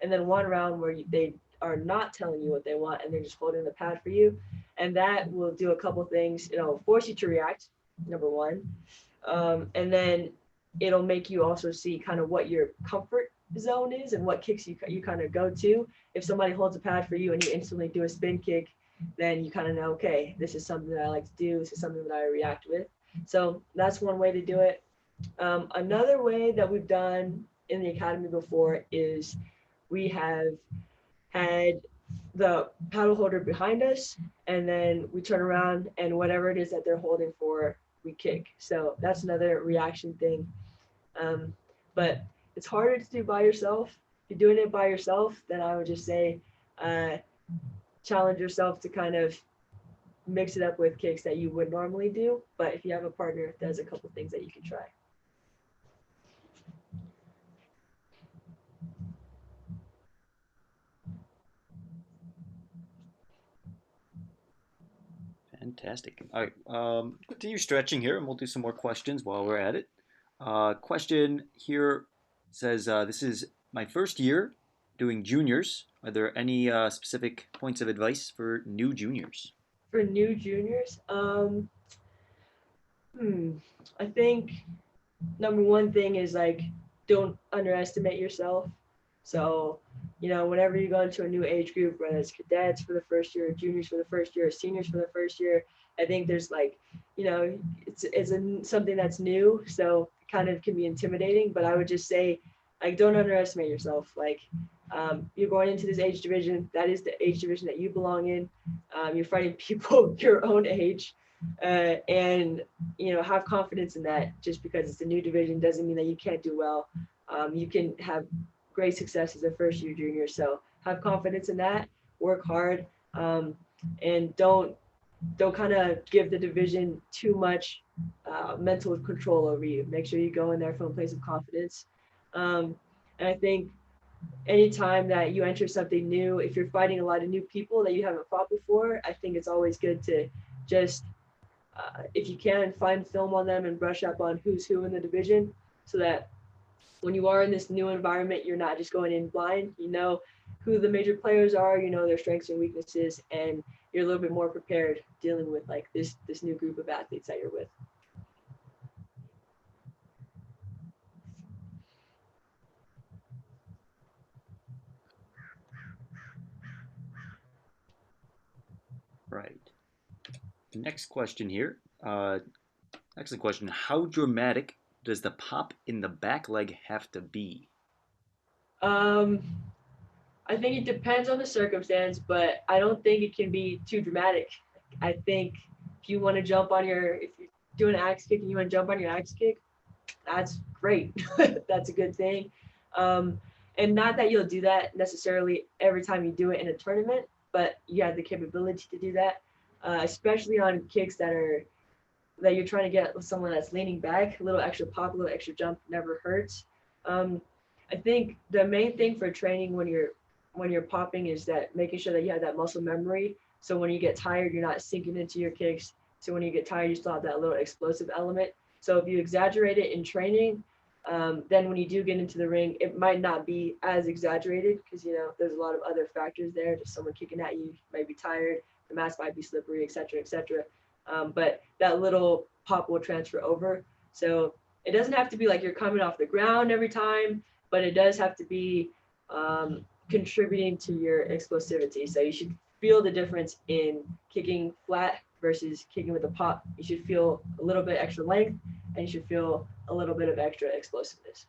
And then one round where they are not telling you what they want and they're just holding the pad for you, and that will do a couple things. It'll force you to react, number one, and then it'll make you also see kind of what your comfort zone is and what kicks you kind of go to. If somebody holds a pad for you and you instantly do a spin kick, then you kind of know, okay, this is something that I like to do. This is something that I react with. So that's one way to do it. Another way that we've done in the academy before is we have had the paddle holder behind us, and then we turn around and whatever it is that they're holding for, we kick. So that's another reaction thing. But it's harder to do by yourself. If you're doing it by yourself, then I would just say challenge yourself to kind of mix it up with kicks that you would normally do. But if you have a partner, there's a couple things that you can try. Fantastic. All right, continue stretching here, and we'll do some more questions while we're at it. Question here says, this is my first year doing juniors. Are there any specific points of advice for new juniors? For new juniors, I think number one thing is like, don't underestimate yourself. So, whenever you go into a new age group, whether it's cadets for the first year, juniors for the first year, seniors for the first year, I think there's like, something that's new, so it kind of can be intimidating. But I would just say, like, don't underestimate yourself. Like, you're going into this age division. That is the age division that you belong in. You're fighting people your own age, and have confidence in that. Just because it's a new division doesn't mean that you can't do well. You can have great success as a first year junior. So have confidence in that. Work hard, and don't kind of give the division too much mental control over you. Make sure you go in there from a place of confidence. And I think anytime that you enter something new, if you're fighting a lot of new people that you haven't fought before, I think it's always good to just, if you can, find film on them and brush up on who's who in the division, so that when you are in this new environment, you're not just going in blind. You know who the major players are, their strengths and weaknesses, and you're a little bit more prepared dealing with like this new group of athletes that you're with. Right. Next question here. Excellent question. How dramatic does the pop in the back leg have to be? I think it depends on the circumstance, but I don't think it can be too dramatic. I think if you want to jump on if you're doing an axe kick and you want to jump on your axe kick, that's great. That's a good thing. And not that you'll do that necessarily every time you do it in a tournament, but you have the capability to do that, especially on kicks that you're trying to get with someone that's leaning back. A little extra pop, a little extra jump never hurts. I think the main thing for training when you're popping is that making sure that you have that muscle memory. So when you get tired, you're not sinking into your kicks. So when you get tired, you still have that little explosive element. So if you exaggerate it in training, then when you do get into the ring, it might not be as exaggerated because, there's a lot of other factors there. Just someone kicking at you might be tired, the mats might be slippery, et cetera, et cetera. But that little pop will transfer over. So it doesn't have to be like you're coming off the ground every time, but it does have to be contributing to your explosivity. So you should feel the difference in kicking flat versus kicking with a pop. You should feel a little bit extra length, and you should feel a little bit of extra explosiveness.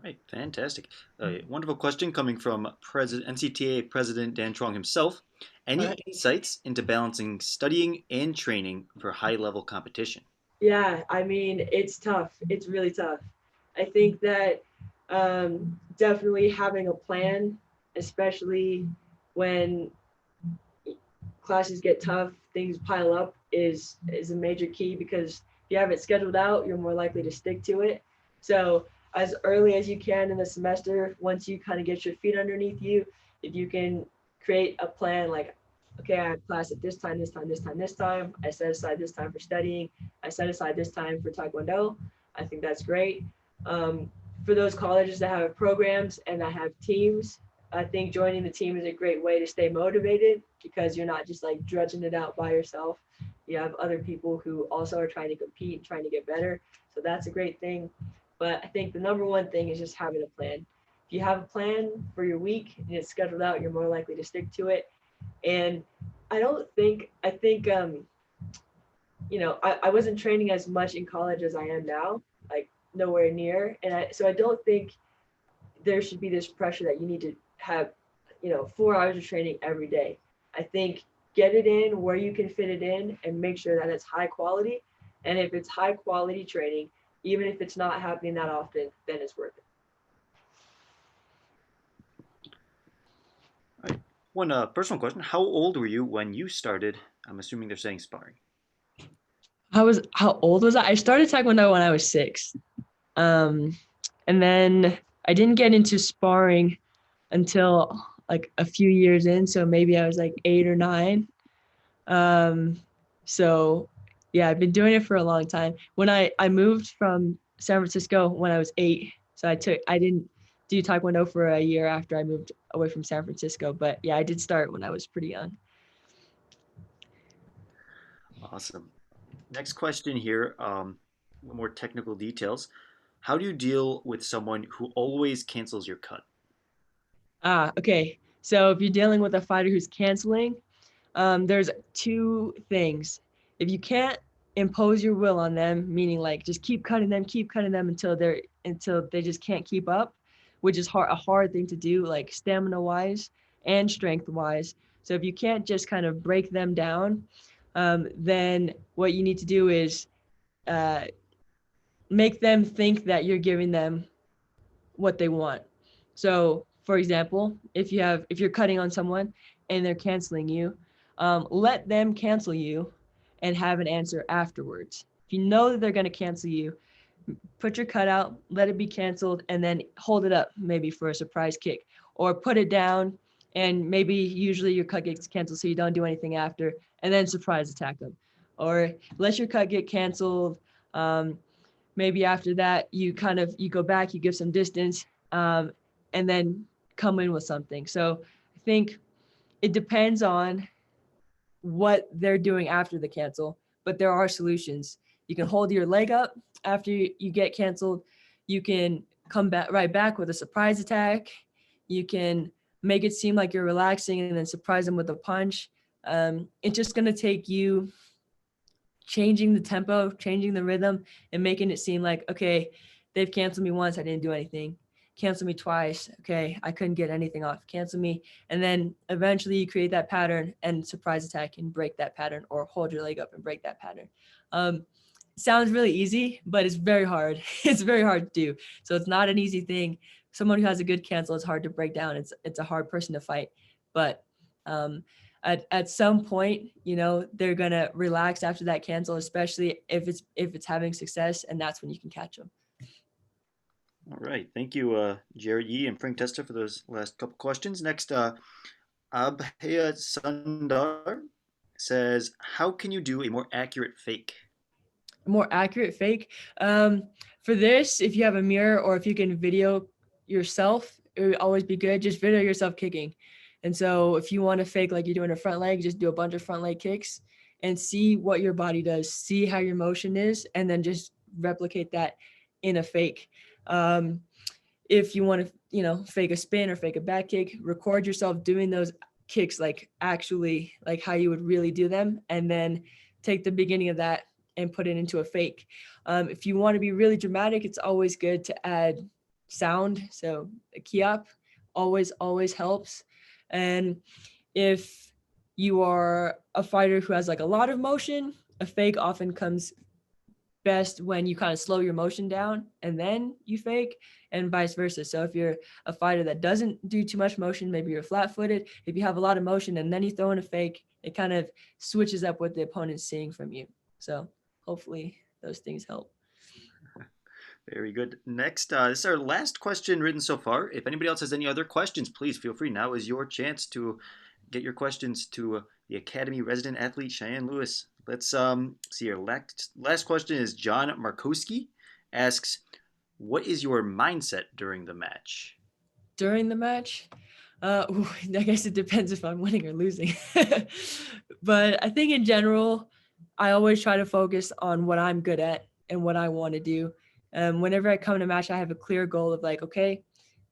Right, fantastic. A wonderful question coming from NCTA President Dan Trong himself. Any Right. insights into balancing studying and training for high-level competition? Yeah, I mean, it's tough. It's really tough. I think that definitely having a plan, especially when classes get tough, things pile up, is a major key, because if you have it scheduled out, you're more likely to stick to it. So as early as you can in the semester, once you kind of get your feet underneath you, if you can create a plan like, okay, I have class at this time, this time, this time, this time. I set aside this time for studying. I set aside this time for Taekwondo. I think that's great. For those colleges that have programs and that have teams, I think joining the team is a great way to stay motivated, because you're not just like drudging it out by yourself. You have other people who also are trying to compete, trying to get better. So that's a great thing. But I think the number one thing is just having a plan. If you have a plan for your week and it's scheduled out, you're more likely to stick to it. And I think, I wasn't training as much in college as I am now, like nowhere near. So I don't think there should be this pressure that you need to have, 4 hours of training every day. I think get it in where you can fit it in and make sure that it's high quality. And if it's high quality training, even if it's not happening that often, then it's worth it. All right. One personal question. How old were you when you started, I'm assuming they're saying sparring? How old was I? I started Taekwondo when I was 6. And then I didn't get into sparring until like a few years in. So maybe I was like 8 or 9. So yeah, I've been doing it for a long time. When I moved from San Francisco when I was 8, so I didn't do Taekwondo for a year after I moved away from San Francisco. But yeah, I did start when I was pretty young. Awesome. Next question here, more technical details. How do you deal with someone who always cancels your cut? Okay. So if you're dealing with a fighter who's canceling, there's 2 things. If you can't impose your will on them, meaning like just keep cutting them until they just can't keep up, which is a hard thing to do, like stamina wise and strength wise. So if you can't just kind of break them down, then what you need to do is uh, make them think that you're giving them what they want. So, for example, if you're cutting on someone and they're canceling you, let them cancel you and have an answer afterwards. If you know that they're going to cancel you, put your cut out, let it be canceled, and then hold it up maybe for a surprise kick, or put it down and maybe usually your cut gets canceled so you don't do anything after, and then surprise attack them, or let your cut get canceled. Maybe after that you go back, you give some distance, and then come in with something. So I think it depends on what they're doing after the cancel, but there are solutions. You can hold your leg up after you get canceled. You can come back right back with a surprise attack. You can make it seem like you're relaxing and then surprise them with a punch. It's just going to take you changing the tempo, changing the rhythm, and making it seem like, okay, they've canceled me once, I didn't do anything. Cancel me twice, okay, I couldn't get anything off. Cancel me, and then eventually you create that pattern and surprise attack and break that pattern, or hold your leg up and break that pattern. Sounds really easy, but it's very hard. It's very hard to do. So it's not an easy thing. Someone who has a good cancel is hard to break down. It's a hard person to fight, but at some point, they're gonna relax after that cancel, especially if it's having success, and that's when you can catch them. All right. Thank you, Jared Yee and Frank Testa, for those last couple questions. Next, Abhaya Sundar says, how can you do a more accurate fake? More accurate fake. For this, if you have a mirror or if you can video yourself, it would always be good. Just video yourself kicking. And so if you want to fake like you're doing a front leg, just do a bunch of front leg kicks and see what your body does, see how your motion is, and then just replicate that in a fake. If you want to, fake a spin or fake a back kick, record yourself doing those kicks like actually like how you would really do them, and then take the beginning of that and put it into a fake. If you want to be really dramatic, it's always good to add sound. So a key up always helps. And if you are a fighter who has like a lot of motion, a fake often comes best when you kind of slow your motion down and then you fake, and vice versa. So if you're a fighter that doesn't do too much motion, maybe you're flat footed, if you have a lot of motion and then you throw in a fake, it kind of switches up what the opponent's seeing from you. So hopefully those things help. Very good. Next, this is our last question written so far. If anybody else has any other questions, please feel free. Now is your chance to get your questions to the Academy resident athlete, Cheyenne Lewis. Let's see here. Last question is John Markowski asks, what is your mindset during the match? During the match, I guess it depends if I'm winning or losing. But I think in general, I always try to focus on what I'm good at and what I want to do. Whenever I come to match, I have a clear goal of like, okay,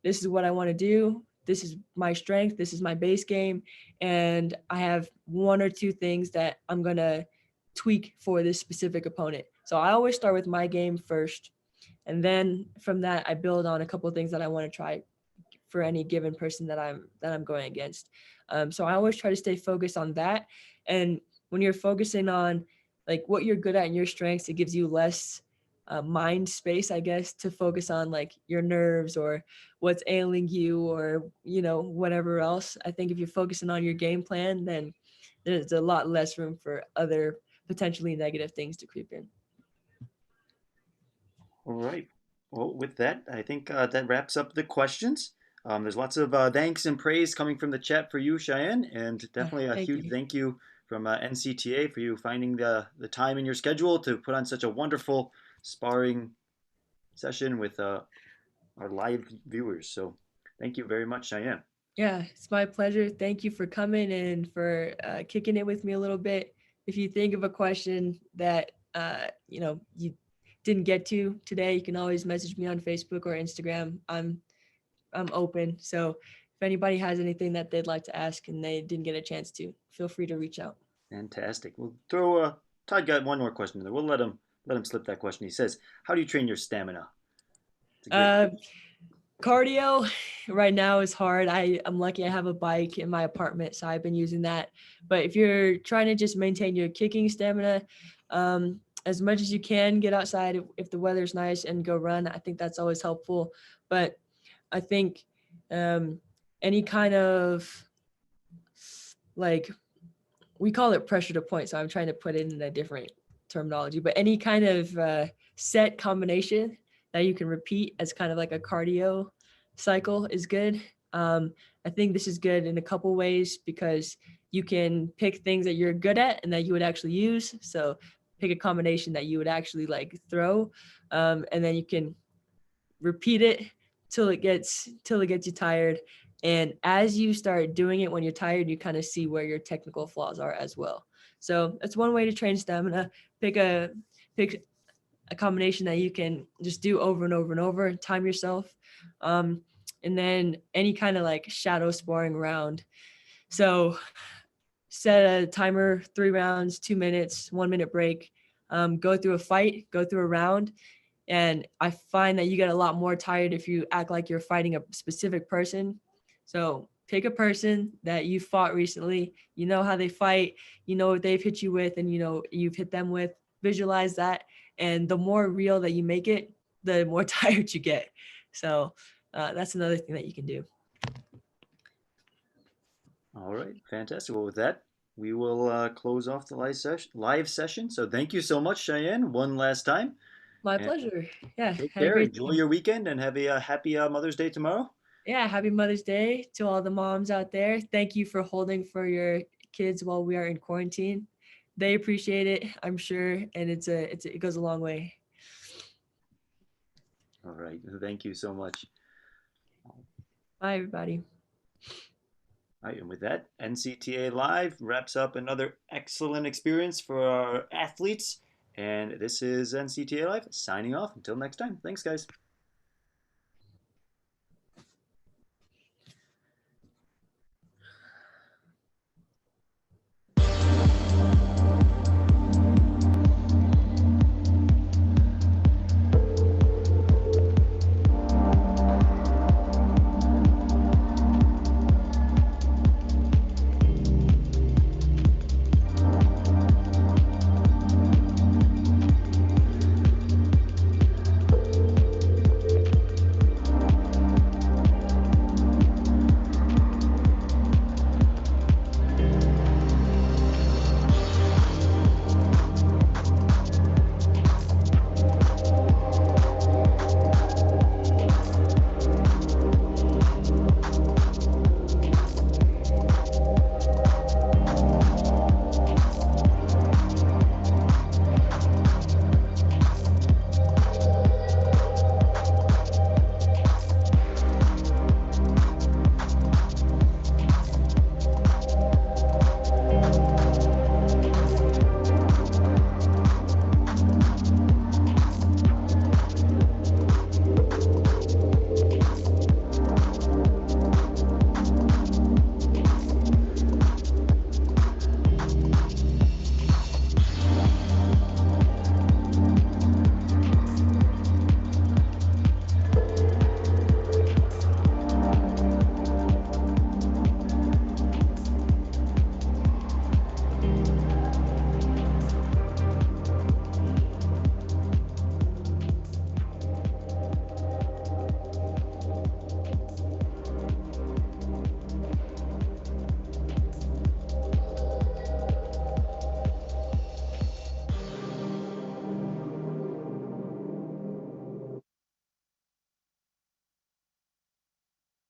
this is what I want to do. This is my strength. This is my base game. And I have one or two things that I'm going to tweak for this specific opponent. So I always start with my game first. And then from that, I build on a couple of things that I want to try for any given person that I'm going against. So I always try to stay focused on that. And when you're focusing on like what you're good at and your strengths, it gives you less mind space, I guess, to focus on like your nerves or what's ailing you or, you know, whatever else. I think if you're focusing on your game plan, then there's a lot less room for other potentially negative things to creep in. All right. Well, with that, I think that wraps up the questions. There's lots of thanks and praise coming from the chat for you, Cheyenne, and definitely a huge thank you from NCTA for you finding the time in your schedule to put on such a wonderful sparring session with our live viewers. So thank you very much, Cheyenne. Yeah, it's my pleasure. Thank you for coming and for kicking it with me a little bit. If you think of a question that you didn't get to today, you can always message me on Facebook or Instagram. I'm open. So if anybody has anything that they'd like to ask and they didn't get a chance to, feel free to reach out. Fantastic. We'll throw Todd got one more question in there. We'll let him slip that question. He says, "How do you train your stamina?" Cardio right now is hard. I'm lucky I have a bike in my apartment, so I've been using that. But if you're trying to just maintain your kicking stamina, as much as you can, get outside if the weather's nice and go run. I think that's always helpful. But I think any kind of like, we call it pressure to point, so I'm trying to put it in a different terminology, but any kind of set combination that you can repeat as kind of like a cardio cycle is good. I think this is good in a couple ways because you can pick things that you're good at and that you would actually use. So pick a combination that you would actually like throw, and then you can repeat it till it gets you tired. And as you start doing it when you're tired, you kind of see where your technical flaws are as well. So that's one way to train stamina. Pick a combination that you can just do over and over and over, time yourself. And then any kind of like shadow sparring round. So set a timer, 3 rounds, 2 minutes, 1 minute break, go through a fight, go through a round. And I find that you get a lot more tired if you act like you're fighting a specific person. So pick a person that you fought recently, you know how they fight, you know what they've hit you with, and you know you've hit them with. Visualize that. And the more real that you make it, the more tired you get. So that's another thing that you can do. All right, fantastic. Well, with that, we will close off the live session. So thank you so much, Cheyenne, one last time. My pleasure. Yeah. Take care. Enjoy your weekend and have a happy Mother's Day tomorrow. Yeah. Happy Mother's Day to all the moms out there. Thank you for holding for your kids while we are in quarantine. They appreciate it, I'm sure, and it goes a long way. All right. Thank you so much. Bye, everybody. All right, and with that, NCTA Live wraps up another excellent experience for our athletes. And this is NCTA Live signing off. Until next time. Thanks, guys.